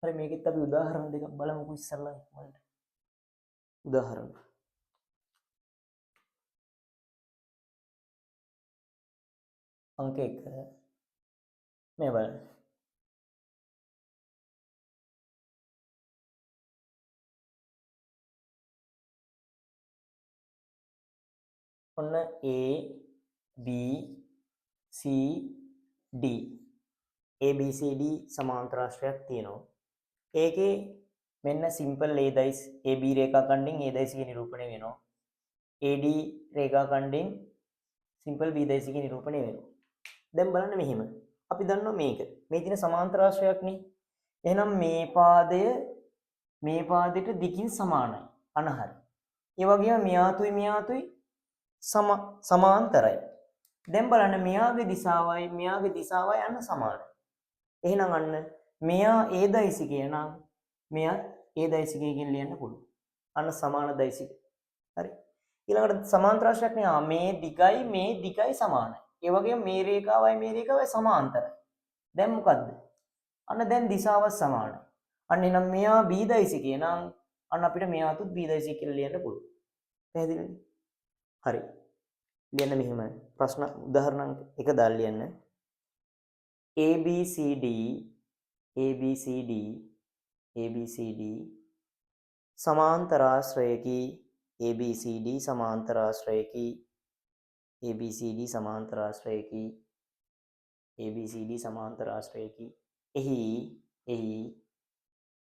Speaker 1: හරි මේකෙත් අපි උදාහරණ දෙකක් බලමුකෝ ඉස්සරලා ඉක්මනට. උදාහරණ. अंक 1 මේ බලන්න. ඔන්න A B C D A B C D සමාන්තර ආශ්‍රයයක් තියෙනවා. ඒකේ මෙන්න සිම්පල් A දයිස් AB රේඛාඛණ්ඩෙන් A දයිසික නිරූපණය වෙනවා. AD රේඛාඛණ්ඩෙන් සිම්පල් B දයිසික නිරූපණය වෙනවා. දැන් බලන්න මෙහිම. අපි දන්නවා මේක. මේ තියෙන සමාන්තර ආශ්‍රයයක්නේ. එහෙනම් මේ පාදයට දිගින් සමානයි. අන්න හරි. ඒ වගේම මෙයාතුයි සමාන්තරයි. දැන් බලන්න මෙයාගේ දිශාවයි අන්න සමානයි. එහෙනම් අන්න මෙයා A දයිසිකය නම් මෙයා A දයිසිකයකින් ලියන්න පුළුවන්. අන්න සමාන දයිසික. හරි. ඊළඟට සමාන්තර ආශ්‍රයක් නේ. මේ දිගයි සමානයි. ඒ වගේම මේ රේඛාවයි සමාන්තරයි. දැන් මොකද්ද? අන්න දැන් දිශාව සමානයි. අන්න එහෙනම් මෙයා B දයිසිකය නම් අන්න අපිට මෙයාතුත් B දයිසික කියලා ලියන්න පුළුවන්. පැහැදිලිද? හරි. ලියන්න මෙහෙම. ප්‍රශ්න උදාහරණ එක දාලා ලියන්න. ABCD සමාන්තරාශ්‍රයකි ABCD සමාන්තරාශ්‍රයකි එහි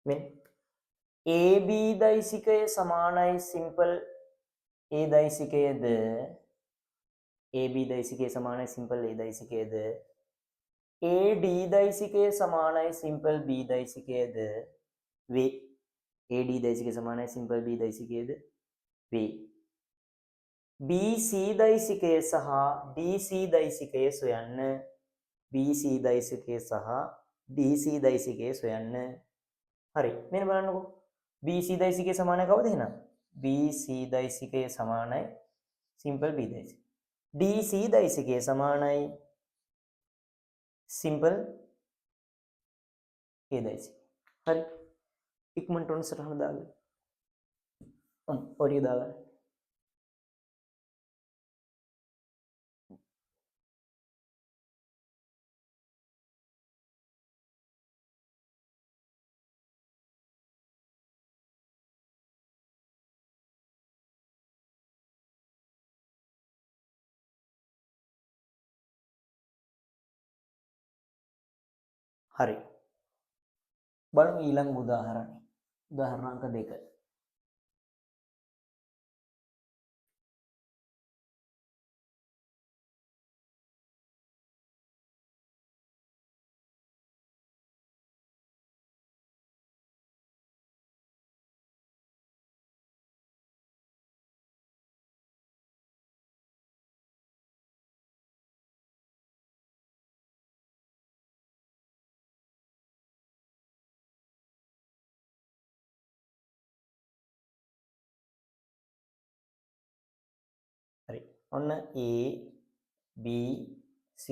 Speaker 1: මෙන්න AB දයිසිකය සමානයි සිම්පල් A දයිසිකයද AB දයිසිකය සමානයි සිම්පල් A දයිසිකයද AD දයිසිකය සමානයි සිම්පල් B දයිසිකයද වේ. AD දයිසිකය සමානයි සිම්පල් B දයිසිකයද වේ. BC දයිසිකය සහ DC දයිසිකය සොයන්න. BC දයිසිකය සහ DC දයිසිකය සොයන්න. හරි. මෙන්න බලන්නකෝ. BC දයිසිකය සමානයි කවුද එහෙනම්? BC දයිසිකය සමානයි සිම්පල් B දයිසිකය. DC දයිසිකය සමානයි සිම්පල් A දයිසිකය. හරි. ඉක්මනට ඔන්න සටහන දාගන්න. ඔරිය දාගන්න. හරි. බලමු ඊළඟ උදාහරණය. උදාහරණ අංක 2. හරි. ඔන්න A B C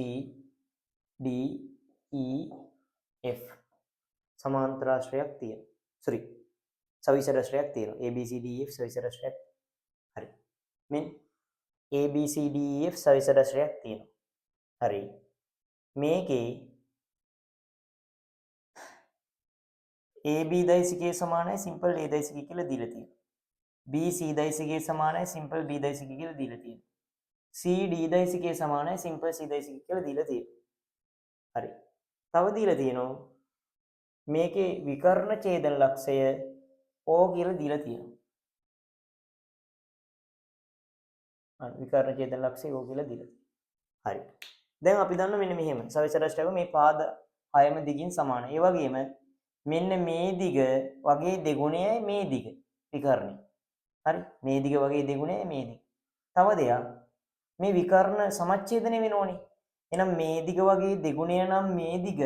Speaker 1: D E F සමාන්තර ආශ්‍රයයක් තියෙනවා. සවිසර ආශ්‍රයයක් තියෙනවා. A B C D E F සවිසර ආශ්‍රයයක්. හරි. මෙන්න A B C D E F සවිසර ආශ්‍රයයක් තියෙනවා. හරි. මේකේ AB දයිසිකය සමානයි සිම්පල් A දයිසිකය කියලා දීලා තියෙනවා. BC දයිසිකය සමානයි සිම්පල් B දයිසිකය කියලා දීලා තියෙනවා. CD දයිසිකය සමානයි සිම්පල් C දයිසිකය කියලා දීලා තියෙනවා. හරි. තව දීලා තියෙනවා මේකේ විකර්ණ ඡේදන ලක්ෂය O කියලා දීලා තියෙනවා. විකර්ණ ඡේදන ලක්ෂය O කියලා දීලා තියෙනවා. හරි. දැන් අපි දන්න මෙන්න මෙහෙම. සවිසර ආශ්‍රයක මේ පාද හයම දිගින් සමානයි. ඒ වගේම මෙන්න මේ දිග වගේ දෙගුණයයි මේ දිග විකර්ණය. හරි. මේ දිග වගේ දෙගුණයයි මේ දිග. තව දෙයක් මේ විකර්ණ සමච්ඡේදනය වෙනෝනේ. එහෙනම් මේ දිග වගේ දෙගුණය නම් මේ දිග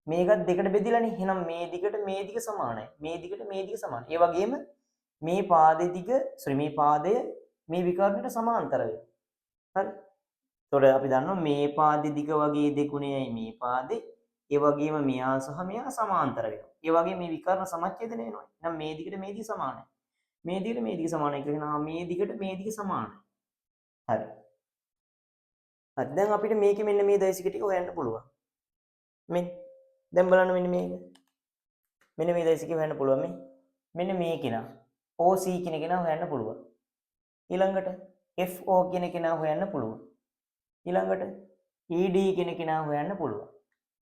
Speaker 1: මේකත් දෙකට බෙදිලානේ. එහෙනම් මේ දිගට මේ දිග සමානයි. මේ දිගට මේ දිග සමානයි. ඒ වගේම මේ පාදයේ දිග මේ පාදය මේ විකර්ණයට සමාන්තර වෙනවා. හරි. එතකොට අපි දන්නවා මේ පාදයේ දිග වගේ දෙගුණයයි මේ පාදේ. ඒ වගේම මෙයා සහ මෙයා සමාන්තර වෙනවා. ඒ වගේම මේ විකර්ණ සමච්ඡේදනය වෙනවා. එහෙනම් මේ දිගට මේ දිග සමානයි. මේ දිගට මේ දිග සමානයි කියනවා. මේ දිගට මේ දිග සමානයි. හරි. හරි. දැන් අපිට මේකේ මෙන්න මේ දෛසික ටික හොයන්න පුළුවන්. දැන් බලන්න මෙන්න මේක. මෙන්න මේ දෛසික හොයන්න පුළුවන් මේ. මෙන්න මේ කෙනා OC කියන කෙනා හොයන්න පුළුවන්. ඊළඟට FO කියන කෙනා හොයන්න පුළුවන්. ඊළඟට ED කියන කෙනා හොයන්න පුළුවන්.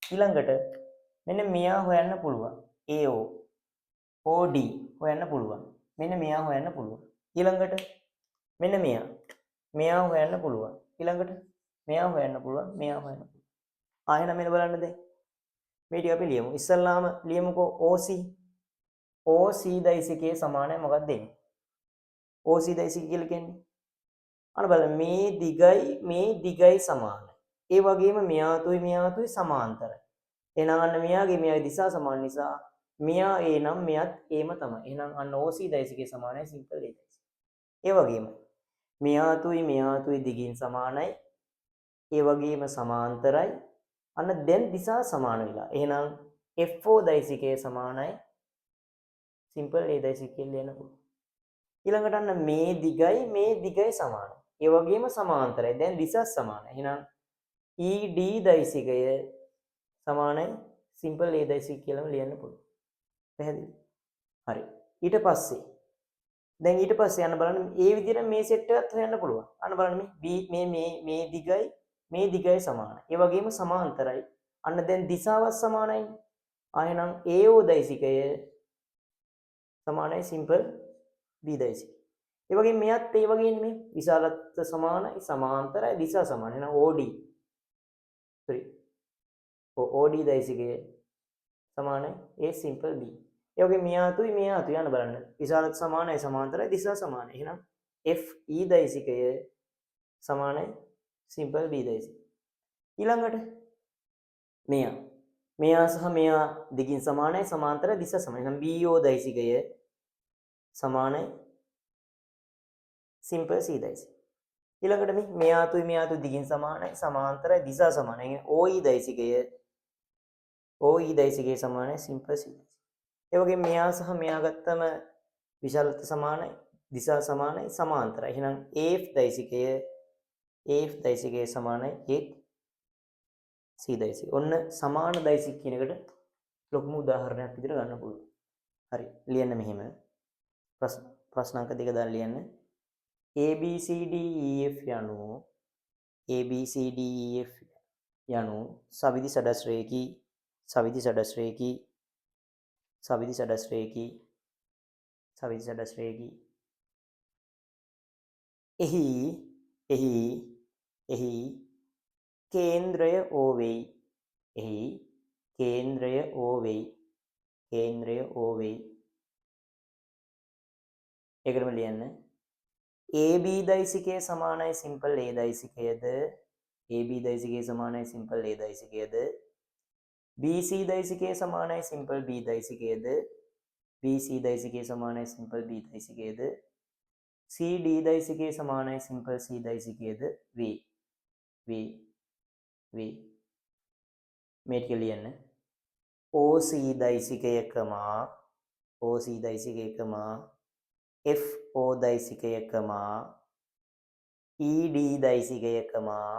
Speaker 1: ඊළඟට මෙන්න මෙයා හොයන්න පුළුවන්. AO OD හොයන්න පුළුවන්. මෙන්න මෙයා හොයන්න පුළුවන්. ඊළඟට මෙන්න මෙයා හොයන්න පුළුවන්. ඊළඟට මෙයා හොයන්න පුළුවන්. මෙයා හොයන්න පුළුවන්. ආයෙත් මෙන්න බලන්න දැන්. මේ ටික අපි ලියමු. ඉස්සල්ලාම ලියමුකෝ OC. OC දෛසිකයේ සමානයි මොකක්ද දෙන්නේ? OC දෛසික කියලා කියන්නේ. අන්න බලන්න මේ දිගයි සමානයි. ඒ වගේම මෙයාතුයි සමාන්තරයි. එහෙනම් අන්න මෙයාගේ දිශා සමාන නිසා මෙයා A නම් මෙයත් Aම තමයි. එහෙනම් අන්න OC දෛසිකයේ සමානයි සිම්පල් A දෛසික. ඒ වගේම මෙයාතුයි දිගින් සමානයි. ඒ වගේම සමාන්තරයි. අන්න දැන් දිශා සමාන වෙලා. එහෙනම් FO දෛසිකයේ සමානයි සිම්පල් A දෛසික කියලා ලියන්න පුළුවන්. ඊළඟට අන්න මේ දිගයි සමානයි. ඒ වගේම සමාන්තරයි. දැන් දිශා සමානයි. එහෙනම් ED දෛසිකය සමානයි සිම්පල් A දෛසික කියලාම ලියන්න පුළුවන්. පැහැදිලි? හරි. ඊට පස්සේ යන්න බලන්න මේ විදිහට මේ සෙට් එකත් හොයන්න පුළුවන්. අන්න බලන්න මේ දිගයි සමානයි. ඒ වගේම සමාන්තරයි. අන්න දැන් දිශාවත් සමානයි. එහෙනම් AO දෛසිකය සමානයි සිම්පල් B දෛසිකය. ඒ වගේම මෙයත් ඒ වගේ නෙමෙයි. විශාලත්ව සමානයි, සමාන්තරයි, දිශා සමානයි. එහෙනම් OD OD දෛසිකය සමානයි A සිම්පල් B. ඒ වගේ මෙයාතුයි යන්න බලන්න. විශාලත්ව සමානයි, සමාන්තරයි, දිශා සමානයි. එහෙනම් FE දෛසිකය සමානයි සිම්පල් B දෛසිකය. ඊළඟට මෙයා සහ මෙයා දිගින් සමානයි, සමාන්තරයි, දිශා සමානයි. එහෙනම් BO දෛසිකය සමානයි සිම්පල් C දෛසිකය. ඊළඟට මෙයාතුයි දිගින් සමානයි, සමාන්තරයි, දිශා සමානයි. OE දෛසිකය සමානයි සිම්පල් C දෛසිකය. ඒ වගේ මෙයා සහ මෙයා ගත්තම විශාලත්ව සමානයි, දිශා සමානයි, සමාන්තරයි. එහෙනම් AF දෛසිකය සමානයි C දෛසිකය. ඔන්න සමාන දෛසික කියන එකට ලොකුම උදාහරණයක් විදිහට ගන්න පුළුවන්. හරි. ලියන්න මෙහෙම. ප්‍රශ්න අංක 2 දාලා ලියන්න. ABCD EF යනු සවිදි සඩස්රේකී එහි කේන්ද්‍රය O වෙයි. ඒකටම ලියන්න. AB දෛසිකය සමානයි සිම්පල් A දෛසිකයද? AB දෛසිකය සමානයි සිම්පල් A දෛසිකයද? BC දෛසිකය සමානයි සිම්පල් B දෛසිකයද? BC දෛසිකය සමානයි සිම්පල් B දෛසිකයද? CD දෛසිකය සමානයි සිම්පල් C දෛසිකයද? මේ ටික ලියන්න. OC දෛසිකයකමා FO දෛසිකයකමා ED දෛසිකයකමා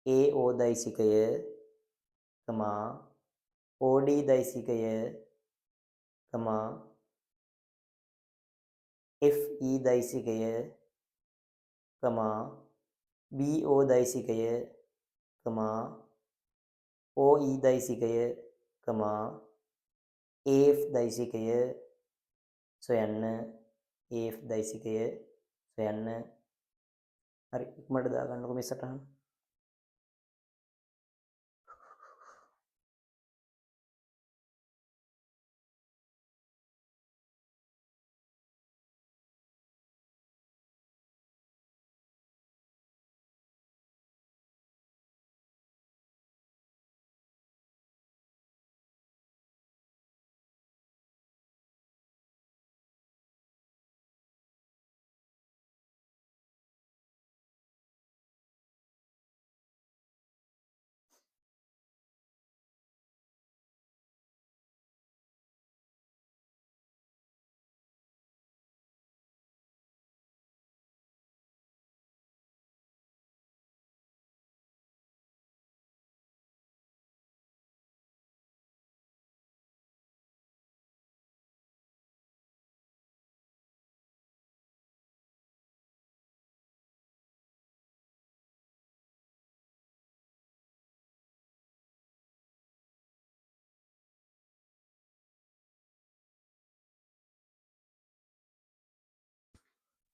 Speaker 1: AO දෛසිකයකමා OD දෛසිකයකමා FE දෛසිකයකමා BO දෛසිකයකමා OE දෛසිකයකමා AF දෛසිකය සොයන්න. හරි ඉක්මනට දාගන්නකො මේ සටහන.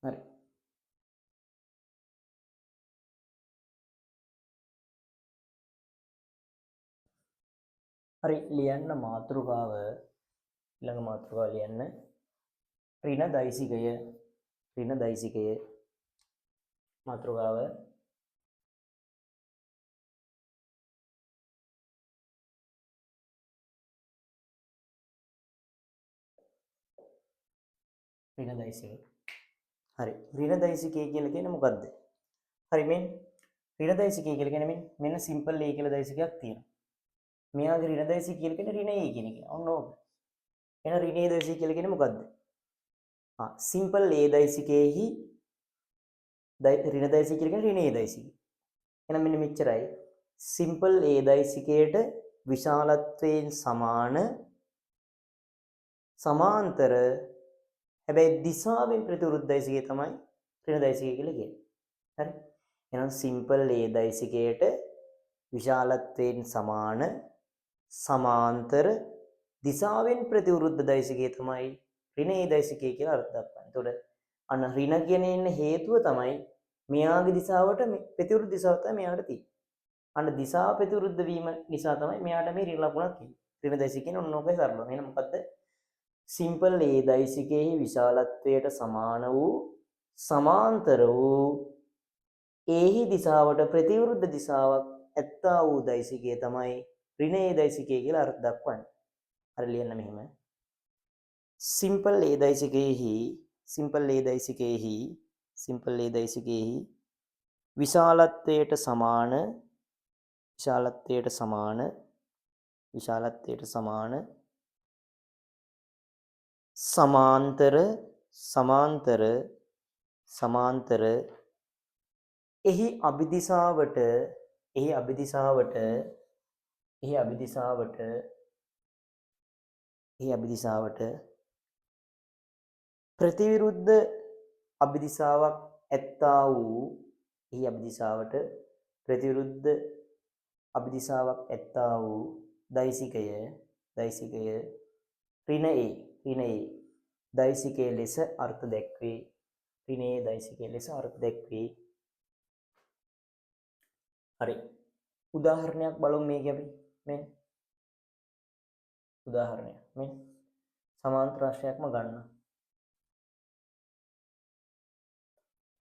Speaker 1: හරි. හරි ලියන්න මාතෘකාව ඊළඟ මාතෘකාව ලියන්න ඍණ දෛසිකය මාතෘකාව ඍණ දෛසිකය. හරි ඍණ දෛසිකය කියලා කියන්නේ මොකද්ද? හරි මෙන්න ඍණ දෛසිකය කියලා කියන්නේ මෙන්න සිම්පල් A කියලා දෛසිකයක් තියෙනවා. මෙයාගේ ඍණ දෛසිකය කියලා කියන්නේ ඍණ A කියන එක. ඔන්න ඕක. එහෙනම් ඍණ A දෛසිකය කියලා කියන්නේ මොකද්ද? සිම්පල් A දෛසිකයේහි ඍණ දෛසිකය කියලා කියන්නේ ඍණ A දෛසිකය. එහෙනම් මෙන්න මෙච්චරයි. සිම්පල් A දෛසිකයට විශාලත්වයෙන් සමාන්තර හැබැයි දිශාවෙන් ප්‍රතිවිරුද්ධ දෛසිකය තමයි ඍණ දෛසිකය කියලා කියන්නේ. හරි. එහෙනම් සිම්පල් A දෛසිකයට විශාලත්වයෙන් සමාන්තර දිශාවෙන් ප්‍රතිවිරුද්ධ දෛසිකය තමයි ඍණ A දෛසිකය කියලා අර්ථ දක්වන්නේ. එතකොට අන්න ඍණ කියන ඉන්න හේතුව තමයි මෙයාගේ දිශාවට ප්‍රතිවිරුද්ධ දිශාව තමයි මෙයාට තියෙන්නේ. අන්න දිශාව ප්‍රතිවිරුද්ධ වීම නිසා තමයි මෙයාට මේ ඍණ ලකුණක් එන්නේ. ඍණ දෛසිකය කියන්නේ ඔන්න ඔකයි සරලව. එහෙනම් මොකද්ද? සිම්පල් A දෛසිකයේ විශාලත්වයට සමාන්තර වූ ඒහි දිශාවට ප්‍රතිවිරුද්ධ දිශාවක් ඇත්තා වූ දෛසිකය තමයි ඍණ A දෛසිකය කියලා අර්ථ දක්වන්නේ. හරි ලියන්න මෙහෙම. සිම්පල් A දෛසිකයේහි විශාලත්වයට සමාන සමාන්තර එහි අභිදිශාවට ප්‍රතිවිරුද්ධ අභිදිශාවක් ඇත්තා වූ දෛසිකය ඍණ A දෛසිකයේ ලෙස අර්ථ දැක්වේ. හරි. උදාහරණයක් බලමු මේක අපි. මෙන්න උදාහරණයක්. මෙන්න සමාන්තර රාශියක්ම ගන්න.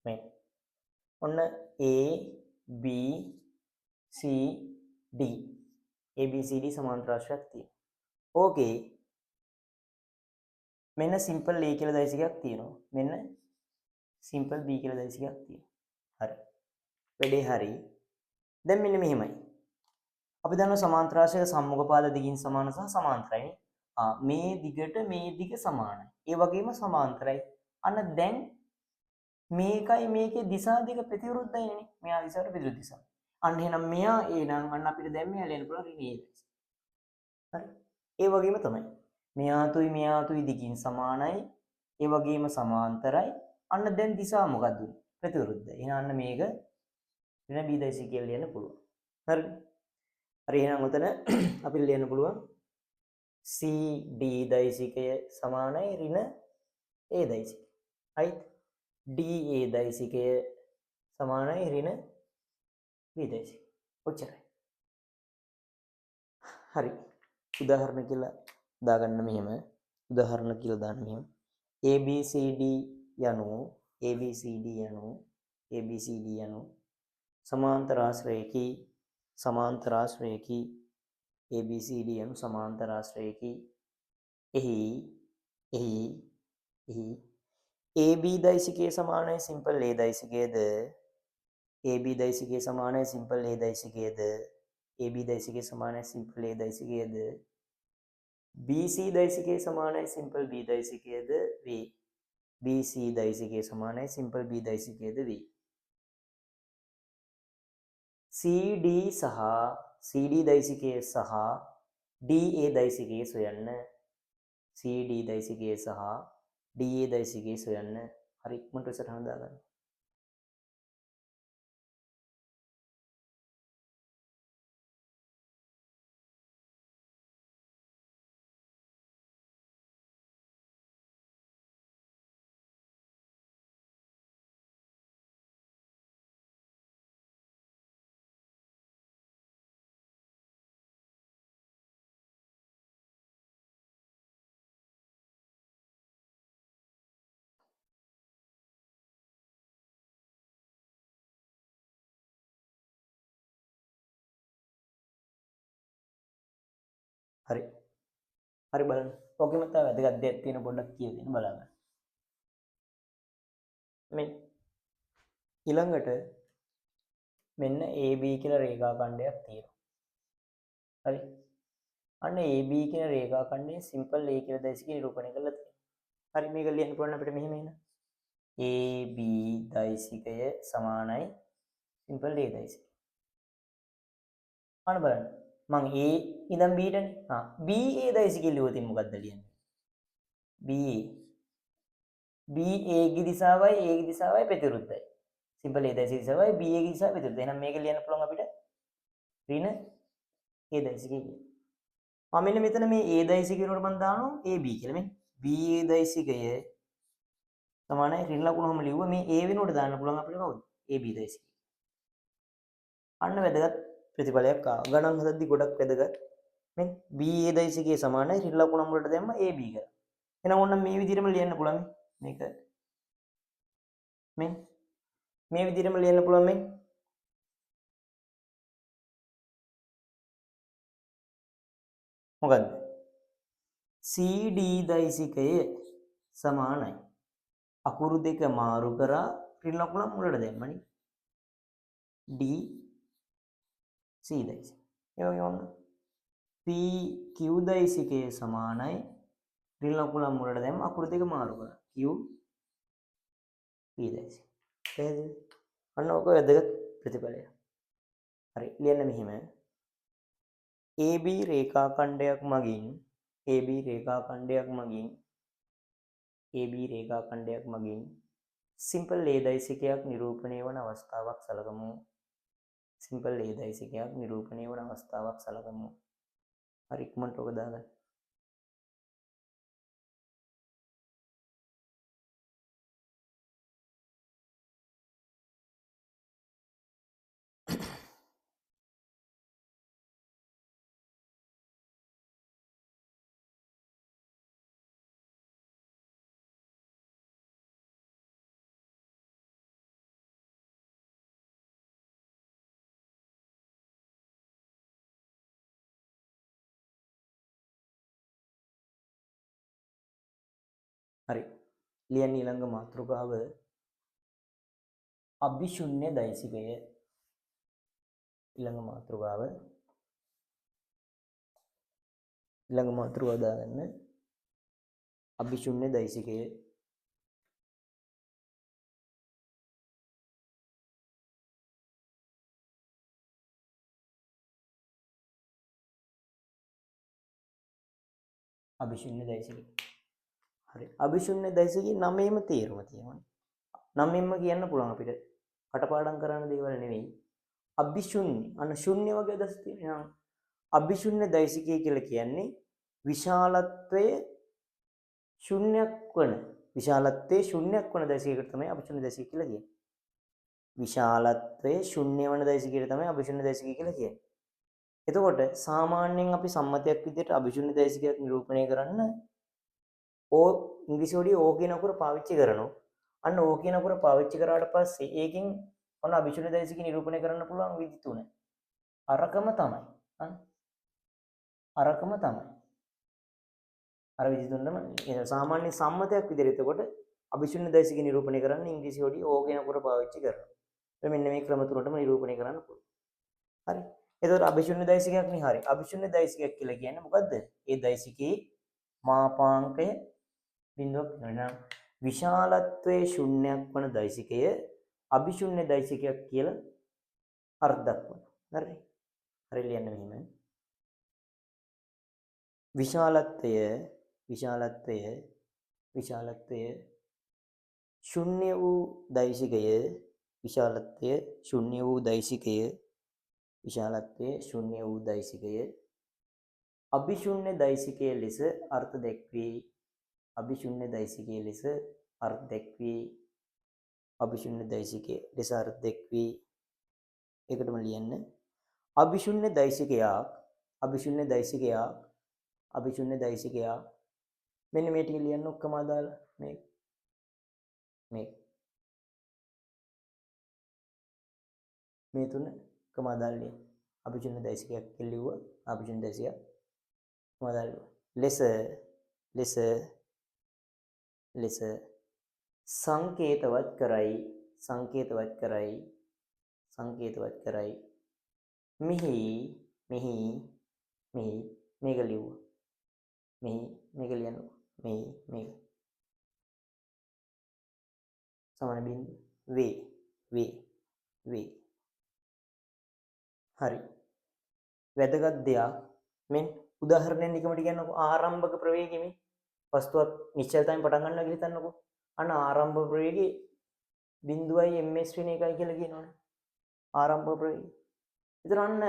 Speaker 1: මෙන්න ඔන්න A B C D ABCD සමාන්තර රාශියක් තියෙනවා. ඕකේ මෙන්න සිම්පල් A කියලා දෛසිකයක් තියෙනවා. මෙන්න සිම්පල් B කියලා දෛසිකයක් තියෙනවා. හරි. වැඩේ හරි. දැන් මෙන්න මෙහෙමයි. අපි දන්නවා සමාන්තර රාශියක සම්මුඛපාද දිගින් සමාන සහ සමාන්තරයිනේ. මේ දිගට මේ දිග සමානයි. ඒ වගේම සමාන්තරයි. අන්න දැන් මේකයි මේකේ දිශා දෙක ප්‍රතිවිරුද්ධයිනේ. මෙයා දිශාවට ප්‍රතිවිරුද්ධ දිශාව. අන්න එහෙනම් මෙයා A නම් අන්න අපිට දැන් මෙයා ලියන්න පුළුවන් ඍණ A. හරි. ඒ වගේම තමයි. මෙයාතුයි දිගින් සමානයි. ඒ වගේම සමාන්තරයි. අන්න දැන් දිශාව මොකද්ද? ප්‍රතිවිරුද්ධයි. එහෙනම් අන්න මේක ඍණ B දෛසිකය කියලා ලියන්න පුළුවන්. හරිද? හරි එහෙනම් උතන අපිට ලියන්න පුළුවන් CD දෛසිකය සමානයි ඍණ A දෛසිකය. right? DA දෛසිකය සමානයි ඍණ B දෛසිකය. ඔච්චරයි. හරි. උදාහරණ කියලා දාගන්න මෙහෙම. ABCD යනු සමාන්තර ආශ්‍රයකි ABCD යනු සමාන්තර ආශ්‍රයකි. එහි AB දෛසිකය සමානයි සිම්පල් A දෛසිකයද AB දෛසිකය සමානයි සිම්පල් A දෛසිකයද AB දෛසිකය සමානයි සිම්පල් A දෛසිකයද BC දෛසිකය සමානයි සිම්පල් B දෛසිකයද වේ. BC දෛසිකය සමානයි සිම්පල් B දෛසිකයද වේ. CD දෛසිකය සහ DA දෛසිකය සොයන්න. CD දෛසිකය සහ DA දෛසිකය සොයන්න. හරි ඉක්මනට සටහන දාගන්න. හරි. හරි බලන්න. ඕකෙම තව වැදගත් දෙයක් තියෙන පොඩ්ඩක් කියලා දෙන්න බලන්න. මේ ඊළඟට මෙන්න AB කියලා රේඛා ඛණ්ඩයක් තියෙනවා. හරි. අන්න AB කියන රේඛා ඛණ්ඩයේ සිම්පල් A කියලා දෛසිකය නිරූපණය කරලා තියෙනවා. හරි මේක ලියන්න පුළුවන් අපිට මෙහෙම එන. AB දෛසිකය සමානයි සිම්පල් A දෛසිකය. අන්න බලන්න. මං A ඉඳන් B ටනේ. BA දෛසිකය ලියුවොත් මොකක්ද ලියන්නේ? BA. BA ගේ දිශාවයි A ගේ දිශාවයි ප්‍රතිවිරුද්ධයි. සිම්පල් A දෛසික දිශාවයි BA ගේ දිශාව ප්‍රතිවිරුද්ධයි. එහෙනම් මේක ලියන්න පුළුවන් අපිට ඍණ A දෛසිකය කියලා. මෙන්න මෙතන මේ A දෛසිකය වලට මම දානවා AB කියලා. මේ BA දෛසිකය සමානයි ඍණ ලකුණම ලිව්වා. මේ A වෙනුවට දාන්න පුළුවන් අපිට කවුද? AB දෛසිකය. අන්න වැදගත් ප්‍රතිඵලයක් ආවා. ගණන් හදද්දි ගොඩක් වැදගත්. මේ BA දෛසිකය සමානයි ඍණ ලකුණම වලට දැම්ම AB කියලා. එහෙනම් ඕන්න මේ විදිහටම ලියන්න පුළුවන් මේක. මේ විදිහටම ලියන්න පුළුවන් මේ. මොකද්ද? CD දෛසිකය සමානයි. අකුරු දෙක මාරු කරා ඍණ ලකුණ මුලට දැම්මනේ. DC දෛසිකය. ඒ වගේම ඔන්න PQ දෛසිකය සමානයි ඍණ ලකුණ මුලට දැම්ම අකුරු දෙක මාරු කරා. QP දෛසිකය. පැහැදිලිද? අන්න ඔක වැදගත් ප්‍රතිඵලය. හරි ලියන්න මෙහිම AB රේඛා ඛණ්ඩයක් මගින් සිම්පල් A දෛසිකයක් නිරූපණය වන අවස්ථාවක් සලකමු. හරි ඉක්මනට ඔක දාගන්න. හරි. ලියන්න ඊළඟ මාතෘකාව අභිශුන්‍ය දෛසිකය. ඊළඟ මාතෘකාව දාගන්න අභිශුන්‍ය දෛසිකය. අභිශුන්‍ය දෛසිකය. හරි. අභිශුන්‍ය දෛසිකයේ නමේම තේරුම තියෙනවානේ. නමෙන්ම කියන්න පුළුවන් අපිට. කටපාඩම් කරන්න දේවල් නෙවෙයි. අභිශුන්‍ය අන්න ශුන්‍ය වගේ අදහස් තියෙනවා. අභිශුන්‍ය දෛසිකය කියලා කියන්නේ විශාලත්වයේ ශුන්‍යයක් වන දෛසිකයකට තමයි අභිශුන්‍ය දෛසිකය කියලා කියන්නේ. විශාලත්වයේ ශුන්‍ය වන දෛසිකයට තමයි අභිශුන්‍ය දෛසිකය කියලා කියන්නේ. එතකොට සාමාන්‍යයෙන් අපි සම්මතයක් විදිහට අභිශුන්‍ය දෛසිකයක් නිරූපණය කරන්න ඉංග්‍රීසි වලින් O කියන අකුර පාවිච්චි කරනවා. අන්න O කියන අකුර පාවිච්චි කරාට පස්සේ ඒකෙන් ඔන්න අභිශුන්‍ය දෛසිකය නිරූපණය කරන්න පුළුවන් විදි තුන. අරකම තමයි. අර විදි තුනම සාමාන්‍ය සම්මතයක් විදිහට එතකොට අභිශුන්‍ය දෛසිකය නිරූපණය කරන්න ඉංග්‍රීසි වලින් O කියන අකුර පාවිච්චි කරනවා. මෙන්න මේ ක්‍රම තුනටම නිරූපණය කරන්න පුළුවන්. හරි. එතකොට අභිශුන්‍ය දෛසිකයක් නේ හරි. අභිශුන්‍ය දෛසිකයක් කියලා කියන්නේ මොකද්ද? ඒ දෛසිකයේ මාපාංකය බිඳුවක් වෙනවා. විශාලත්වයේ ශුන්‍යයක් වන දෛසිකය අභිශුන්‍ය දෛසිකයක් කියලා අර්ථ දක්වනවා. හරි. හරි ලියන්න මෙහෙම. විශාලත්වය ශුන්‍ය වූ දෛසිකය අභිශුන්‍ය දෛසිකය ලෙස අර්ථ දැක්වේ. ඒකටම ලියන්න. අභිශුන්‍ය දෛසිකයක් මෙන්න මේ ටික ලියන්න ඔක්කොම අදාලා මේ තුන ඔක්කොම අදාලා ලියන්න. අභිශුන්‍ය දෛසිකයක් කියලා ලිව්වා. අභිශුන්‍ය දෛසිකයක් මොකද ලෙස සංකේතවත් කරයි මෙහි මේක ලියුවා මේක ලියන්න මේක සමාන බිංදුව වේ හරි වැදගත් දෙයක් මෙන් උදාහරණයක් නිකමට කියන්නකෝ ආරම්භක ප්‍රවේගය මේ වස්තුවක් නිශ්චලතාවයෙන් පටන් ගන්නවා කියලා හිතන්නකෝ අන්න ආරම්භ ප්‍රවේගය බිංදුවයි ms වෙන එකයි කියලා කියනවනේ ආරම්භ ප්‍රවේගය. ඒතර අන්න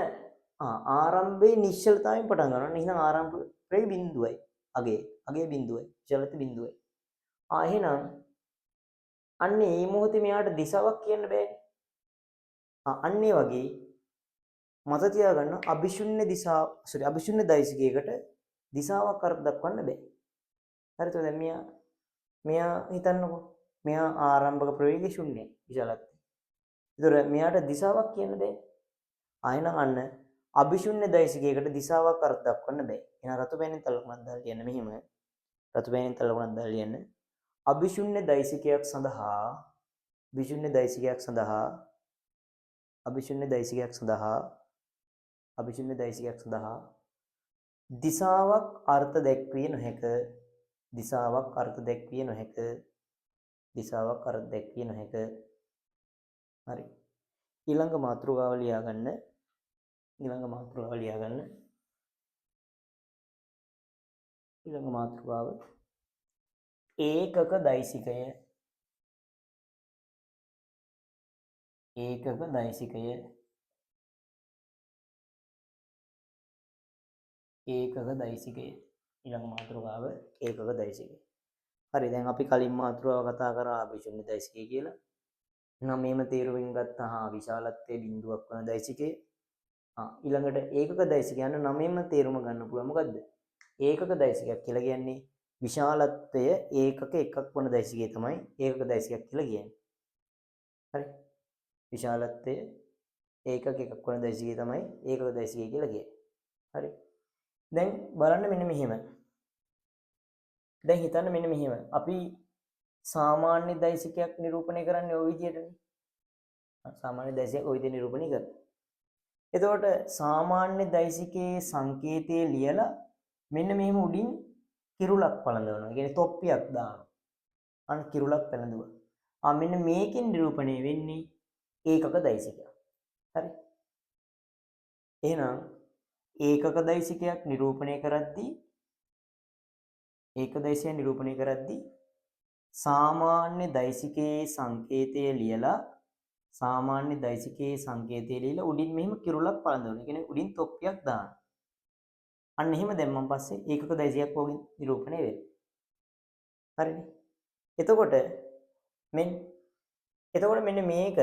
Speaker 1: ආරම්භයේ නිශ්චලතාවයෙන් පටන් ගන්නවා. එහෙනම් ආරම්භ ප්‍රවේගය බිංදුවයි. අගේ බිංදුවයි. චලත බිංදුවයි. එහෙනම් අන්න මේ මොහොතේ මෙයාට දිශාවක් කියන්න බෑනේ. අන්න ඒ වගේ මත තියාගන්න අභිශුන්‍ය අභිශුන්‍ය දෛසිකයකට දිශාවක් අර්ථ දක්වන්න බෑ. හරිද? දැන් මෙයා හිතන්නකෝ. මෙයා ආරම්භක ප්‍රවේගය ශුන්‍යයි විශාලත්වය. ඒතර මෙයාට දිශාවක් කියන්න බෑ. ආයෙනම් අන්න අභිශුන්‍ය දෛසිකයකට දිශාවක් අර්ථ දක්වන්න බෑ. එහෙනම් රතු පෑනෙන් තලකුණක් දාලා කියන්න මෙහිම. රතු පෑනෙන් තලකුණක් දාලා කියන්න. අභිශුන්‍ය දෛසිකයක් සඳහා දිශාවක් අර්ථ දැක්විය නොහැක. හරි. ඊළඟ මාතෘකාව ලියාගන්න. ඊළඟ මාතෘකාව ඒකක දෛසිකය. ඊළඟ මාතෘකාව ඒකක දෛසිකය. හරි දැන් අපි කලින් මාතෘකාව කතා කරා අභිශුන්‍ය දෛසිකය කියලා. නම් මේම තේරුමින් ගත්තා විශාලත්වයේ බිඳුවක් වන දෛසිකය. ඊළඟට ඒකක දෛසිකය යන නමෙන්ම තේරුම ගන්න පුළුවන් මොකද්ද? ඒකක දෛසිකයක් කියලා කියන්නේ විශාලත්වය ඒකක එකක් වන දෛසිකය තමයි ඒකක දෛසිකයක් කියලා කියන්නේ. හරි. විශාලත්වය ඒකක එකක් වන දෛසිකය තමයි ඒකක දෛසිකය කියලා කියන්නේ. හරි. දැන් බලන්න මෙන්න මෙහෙම. දැන් හිතන්න මෙන්න මෙහෙම. අපි සාමාන්‍ය දෛසිකයක් නිරූපණය කරන්නේ ওই විදිහටනේ. සාමාන්‍ය දෛසිකයක් ওই විදිහට නිරූපණය කරනවා. එතකොට සාමාන්‍ය දෛසිකයේ සංකේතය ලියලා මෙන්න මෙහෙම උඩින් කිරුලක් පළඳවනවා. ඒ කියන්නේ තොප්පියක් දානවා. අන්න කිරුලක් පළඳුවා. මෙන්න මේකෙන් නිරූපණය වෙන්නේ ඒකක දෛසිකයක්. හරි. එහෙනම් ඒකක දෛසිකයක් නිරූපණය කරද්දී සාමාන්‍ය දෛසිකයේ සංකේතය ලියලා උඩින් මෙහෙම කිරුලක් පළඳවනවා. ඒ කියන්නේ උඩින් තොප්පියක් දානවා. අන්න එහෙම දැම්මන් පස්සේ ඒකක දෛසිකයක් වගේ නිරූපණය වෙනවා. හරිනේ. එතකොට මෙන්න මේක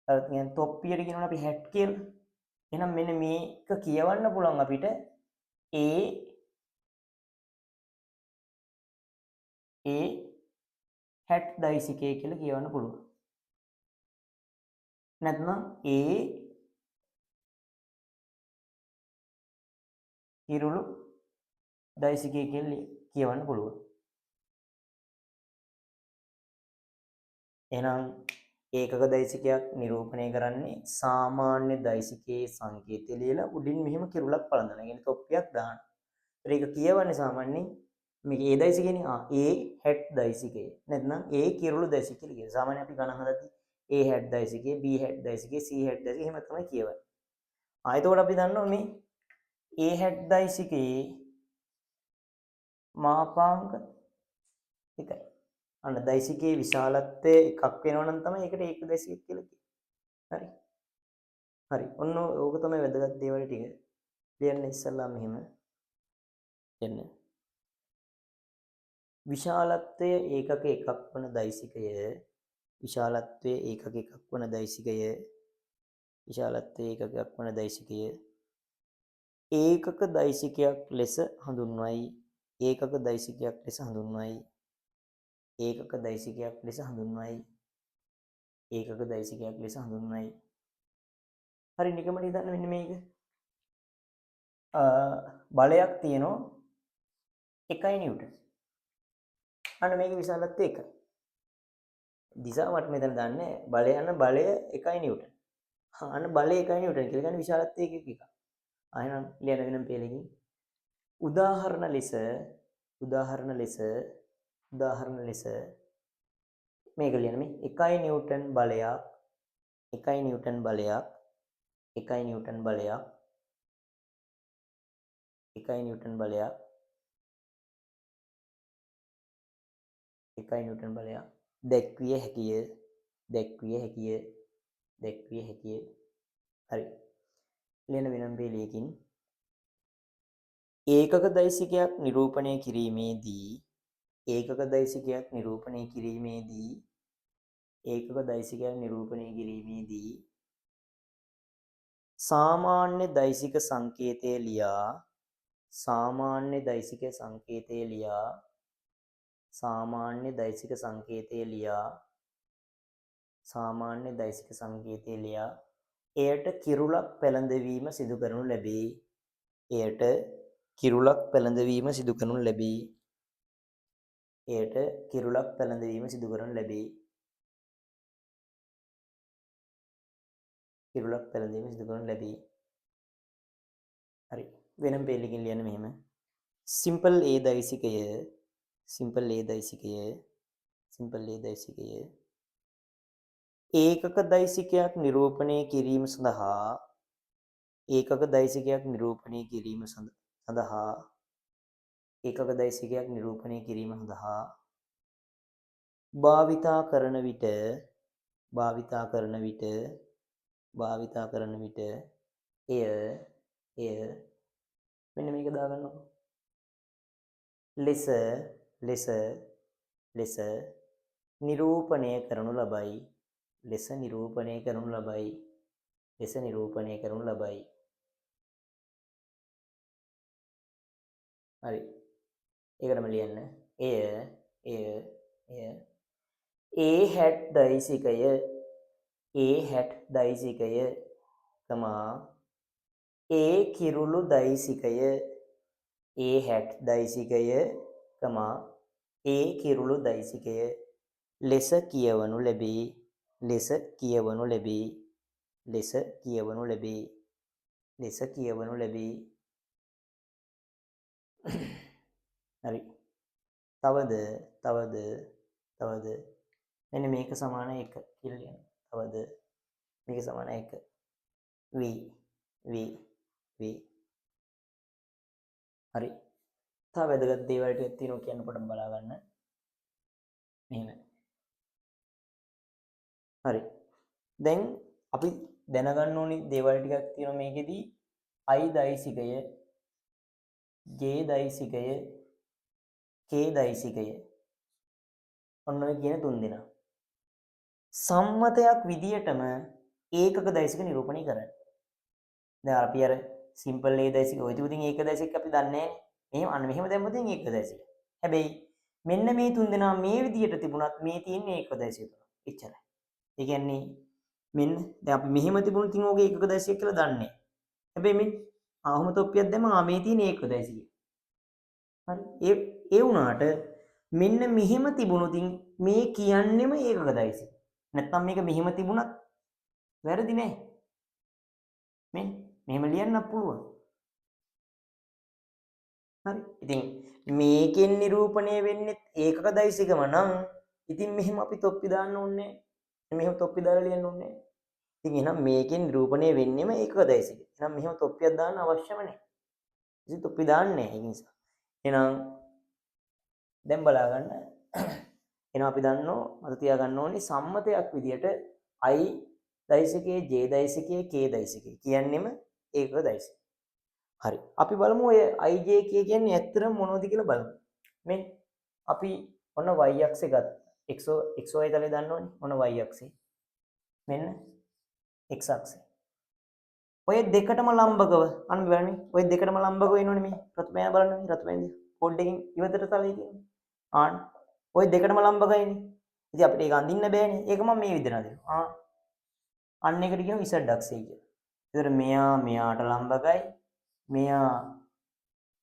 Speaker 1: අර කියන්නේ තොප්පියට කියනවනේ අපි හැට් කියලා. එහෙනම් මෙන්න මේක කියවන්න පුළුවන් අපිට හැට් දෛසිකය කියලා කියවන්න පුළුවන්. නැත්නම් කිරුළු දෛසිකය කියලා කියවන්න පුළුවන්. එහෙනම් ඒකක දෛසිකයක් නිරූපණය කරන්නේ සාමාන්‍ය දෛසිකයේ සංකේතය ලියලා උඩින් මෙහෙම කිරුලක් පළඳනවා. ඒ කියන්නේ තොප්පියක් දානවා. ඒක කියවන්නේ සාමාන්‍යයෙන් මේක ඒ දෛසිකේනේ. ඒ හැට් දෛසිකය. නැත්නම් ඒ කිරුළු දෛසිකය කියලා කියනවා. සාමාන්‍යයෙන් අපි ගණන් හදද්දී ඒ හැට් දෛසිකය, B හැට් දෛසිකය, C හැට් දෛසිකය එහෙම තමයි කියවන්නේ. එතකොට අපි දන්නවා මේ ඒ හැට් දෛසිකයේ මාපාංක 1යි. අන්න දෛසිකයේ විශාලත්වය එකක් වෙනවා නම් තමයි ඒකට ඒක දෛසිකයක් කියලා කියන්නේ. හරි. ඔන්න ඕක තමයි වැදගත් දේවල් ටික. ලියන්න ඉස්සල්ලා මෙහෙම. එන්න. විශාලත්වය ඒකක එකක් වන දෛසිකය ඒකක දෛසිකයක් ලෙස හඳුන්වයි. හරි නිකමට හිතන්න මෙන්න මේක. බලයක් තියෙනවා 1 නිව්ටන්. අන්න මේක විශාලත්වය 1. දිශාව මට මෙතන දාන්නේ බලය යන බලය 1 නිව්ටන්. අන්න බලය 1 නිව්ටන් කියලා කියන්නේ විශාලත්වය 1. එහෙනම් ලියන වෙනම පෙළකින් උදාහරණ ලෙස මේක ලියන්න මේ 1 නිව්ටන් බලයක් 1 නිව්ටන් බලයක් 1 නිව්ටන් බලයක් 1 නිව්ටන් බලයක් 1 නිව්ටන් බලයක් දැක්විය හැකිය හරි ලියන වෙනම පෙළයකින් ඒකක දෛසිකයක් නිරූපණය කිරීමේදී සාමාන්‍ය දෛසික සංකේතය ලියා එයට කිරුළක් පැළඳවීම සිදු කරනු ලැබේ. කිරුළක් පැළඳවීම සිදු කරනු ලැබේ. හරි වෙනම පෙළකින් ලියන්න මෙහෙම සිම්පල් A දෛසිකය ඒකක දෛසිකයක් නිරූපණය කිරීම සඳහා භාවිතා කරන විට එය මෙන්න මේක දාගන්නකො ලෙස නිරූපණය කරනු ලබයි. හරි ඒකටම ලියන්න එය A hat දෛසිකය A කිරුළු දෛසිකය ලෙස කියවනු ලැබේ. හරි තවද මෙන්න මේක සමාන 1 කියලා ලියන්න. තවද මේක සමාන 1 v හරි තව වැදගත් දේවල් ටිකක් තියෙනවා කියන්න පොඩ්ඩක් බලා ගන්න. මෙහෙම හරි දැන් අපි දැනගන්න ඕනි දේවල් ටිකක් තියෙනවා මේකෙදී I දෛසිකය J දෛසිකය K දෛසිකය ඔන්න ඔය කියන තුන් දෙනා සම්මතයක් විදියටම ඒකක දෛසික නිරූපණය කරන්න. දැන් අපි අර සිම්පල් A දෛසික ඔය තිබුණින් ඒක දෛසික අපි දන්නේ නැහැ. මෙහෙම දැම්මොත් ඒක දෛසික. හැබැයි මෙන්න මේ තුන් දෙනා මේ විදියට තිබුණත් මේ තියෙන්නේ ඒක දෛසික තමයි. එච්චරයි. ඒ කියන්නේ මෙන්න දැන් අපි මෙහෙම තිබුණොත් ඉතින් ඕක ඒකක දෛසික කියලා දන්නේ. හැබැයි මේ ආහම තොප්පියක් දැම්මම මේ තියෙන්නේ ඒකක දෛසික. හරි. ඒ වුණාට මෙන්න මෙහෙම තිබුණොත් මේ කියන්නේම ඒකක දෛසික. නැත්නම් මේක මෙහෙම තිබුණත් වැරදි නෑ. මෙහෙම ලියන්නත් පුළුවන්. හරි. ඉතින් මේකෙන් නිරූපණය වෙන්නේ ඒකක දෛසිකම නම් ඉතින් මෙහෙම අපි තොප්පි දාන්න ඕනේ නෑ. මෙහෙම තොප්පි දාලා ලියන්න ඕනේ නෑ. ඉතින් එහෙනම් මේකෙන් නිරූපණය වෙන්නේම ඒකක දෛසික. එහෙනම් මෙහෙම තොප්පියක් දාන්න අවශ්‍යම නෑ. ඉතින් තොප්පි දාන්නේ නෑ. ඒ නිසා. එහෙනම් දැන් බලා ගන්න. එහෙනම් අපි දන්නෝ මත තියා ගන්න ඕනේ සම්මතයක් විදියට I දෛසිකයේ J දෛසිකයේ K දෛසිකයේ කියන්නේම ඒකක දෛසික. හරි. අපි බලමු ඔය I J K කියන්නේ ඇත්තටම මොනවද කියලා බලමු. මේ අපි ඔන්න y අක්ෂේ ගත්තා. xy තලයේ දන්නවනේ. ඔන්න y අක්ෂේ. මෙන්න x අක්ෂේ. ඔය දෙකටම ලම්බකව අන්න බලන්න. ඔය දෙකටම ලම්බකව ඉන්නෝනේ මේ. රතුපෑන බලන්න මේ රතුපෑන කෝඩ් එකකින් ඉවතට තලයේ තියෙන්නේ. ඔය දෙකටම ලම්බකයිනේ. ඉතින් අපිට ඒක අඳින්න බෑනේ. ඒක මම මේ විදිහට අඳිනවා. අන්න එකට කියනවා z අක්ෂය කියලා. ඒතර මෙයාට ලම්බකයි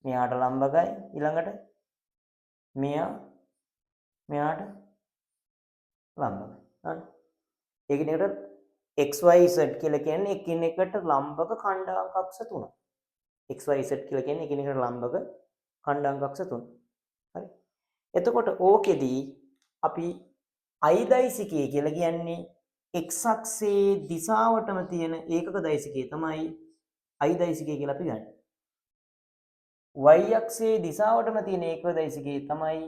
Speaker 1: මෙයාට ලම්බකයි ඊළඟට මෙයාට ලම්බකයි. හරි. ඒ කියන්නේ XYZ කියලා කියන්නේ එකිනෙකට ලම්බක ඛණ්ඩාංක අක්ෂ තුනක්. XYZ කියලා කියන්නේ එකිනෙකට ලම්බක ඛණ්ඩාංක අක්ෂ තුනක්. හරි. එතකොට ඕකෙදී අපි I දෛසිකය කියලා කියන්නේ x අක්ෂයේ දිශාවටම තියෙන ඒකක දෛසිකය තමයි I දෛසිකය කියලා අපි ගන්න. y අක්ෂයේ දිශාවටම තියෙන ඒකක දෛසිකය තමයි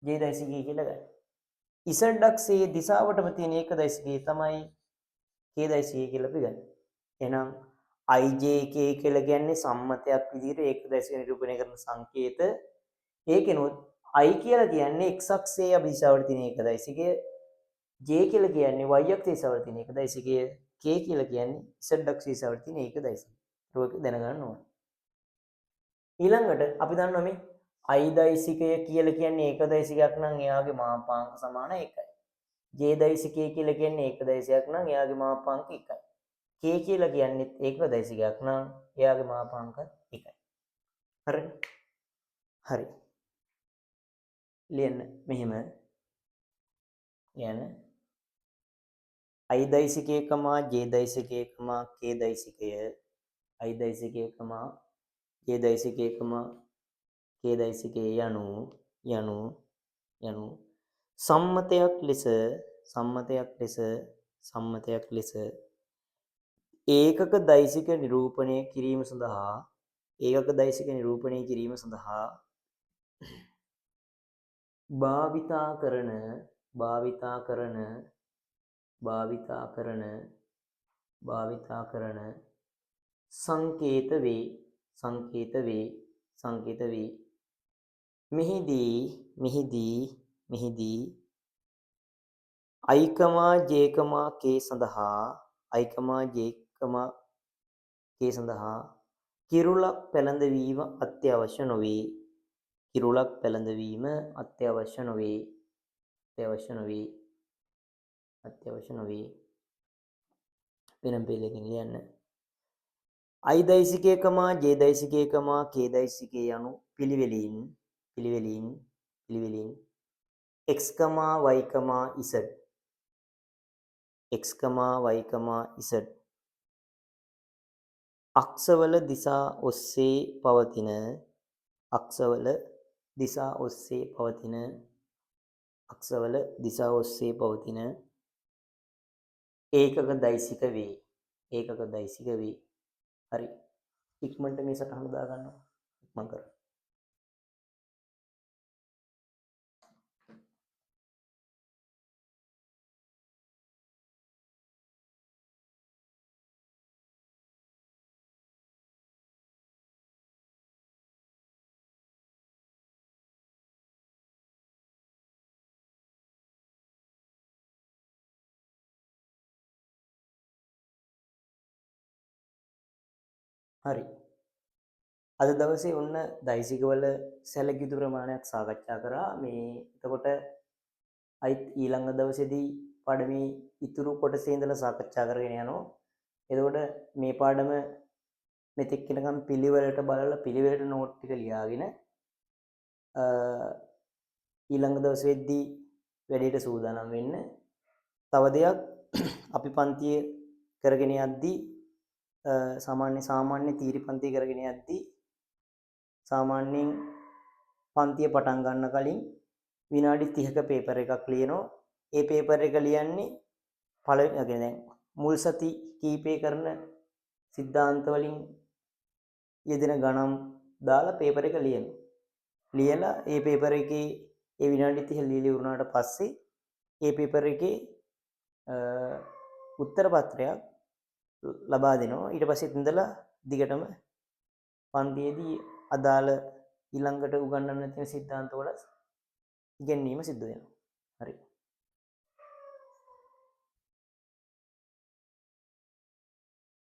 Speaker 1: j දෛසිකය කියලා ගන්න. z අක්ෂයේ දිශාවටම තියෙන ඒකක දෛසිකය තමයි k දෛසිකය කියලා අපි ගන්න. එහෙනම් ijk කියලා කියන්නේ සම්මතයක් විදිහට ඒකක දෛසික නිරූපණය කරන සංකේත. ඒකෙනොත් I කියලා කියන්නේ x අක්ෂයේ අභිදිශාවට තියෙන ඒකක දෛසිකය. J කියලා කියන්නේ y අක්ෂයේ දිශාවට තියෙන ඒකක දෛසිකය. K කියලා කියන්නේ z අක්ෂයේ දිශාවට තියෙන ඒකක දෛසිකය. ඒක දැනගන්න ඕනේ. ඊළඟට අපි දන්නවා මේ I දෛසිකය කියලා කියන්නේ ඒක දෛසිකයක් නම් එයාගේ මාපාංක සමාන 1යි. J දෛසිකය කියලා කියන්නේ ඒක දෛසිකයක් නම් එයාගේ මාපාංක 1යි. K කියලා කියන්නේ ඒක දෛසිකයක් නම් එයාගේ මාපාංක 1යි. හරිද? හරි. ලියන්න මෙහෙම. ලියන්න I දෛසිකය, J දෛසිකය, K දෛසිකය, I දෛසිකය, J දෛසිකය, K දෛසිකය යනු සම්මතයක් ලෙස ඒකක දෛසික නිරූපණය කිරීම සඳහා භාවිතා කරන සංකේත වේ. මෙහිදී I, J, K සඳහා කිරුළක් පැළඳවීම අත්‍යවශ්‍ය නොවේ. වෙනම පිළිලකින් ලියන්න. I දෛසිකය, J දෛසිකය, K දෛසිකය යනු පිළිවෙලින් x, y, z අක්ෂවල දිශා ඔස්සේ පවතින ඒකක දෛසික වේ. හරි. ඉක්මනට මේ සටහන දාගන්නවා. ඉක්මන් කර. හරි. අද දවසේ ඔන්න දෛසිකවල සැලකියුතු ප්‍රමාණයක් සාකච්ඡා කරා. මේ එතකොට අයිත් ඊළඟ දවසේදී පාඩමේ ඉතුරු කොටසේ ඉඳලා සාකච්ඡා කරගෙන යනවා. එතකොට මේ පාඩම මෙතෙක් වෙනකම් පිළිවෙලට බලලා පිළිවෙලට නෝට් ටික ලියාගෙන ඊළඟ දවසේදී වැඩේට සූදානම් වෙන්න. තව දෙයක් අපි පන්තිය කරගෙන යද්දී සාමාන්‍ය තීරි පන්තිය කරගෙන යද්දී සාමාන්‍යයෙන් පන්තිය පටන් ගන්න කලින් විනාඩි 30ක පේපර් එකක් ලියනවා. ඒ පේපර් එක ලියන්නේ පළවෙනි මුල් සති කීපේ කරන සිද්ධාන්ත වලින් යෙදෙන ගණන් දාලා පේපර් එක ලියනවා. ලියලා ඒ පේපර් එකේ ඒ විනාඩි 30 ලියලා ඉවරනාට පස්සේ ඒ පේපර් එකේ උත්තර පත්‍රයක් ලබා දෙනවා. ඊට පස්සේ ඉඳලා දිගටම පන්තියේදී අදාළ ඊළඟට උගන්වන්න තියෙන සිද්ධාන්ත වල ඉගෙනීම සිද්ධ වෙනවා. හරි.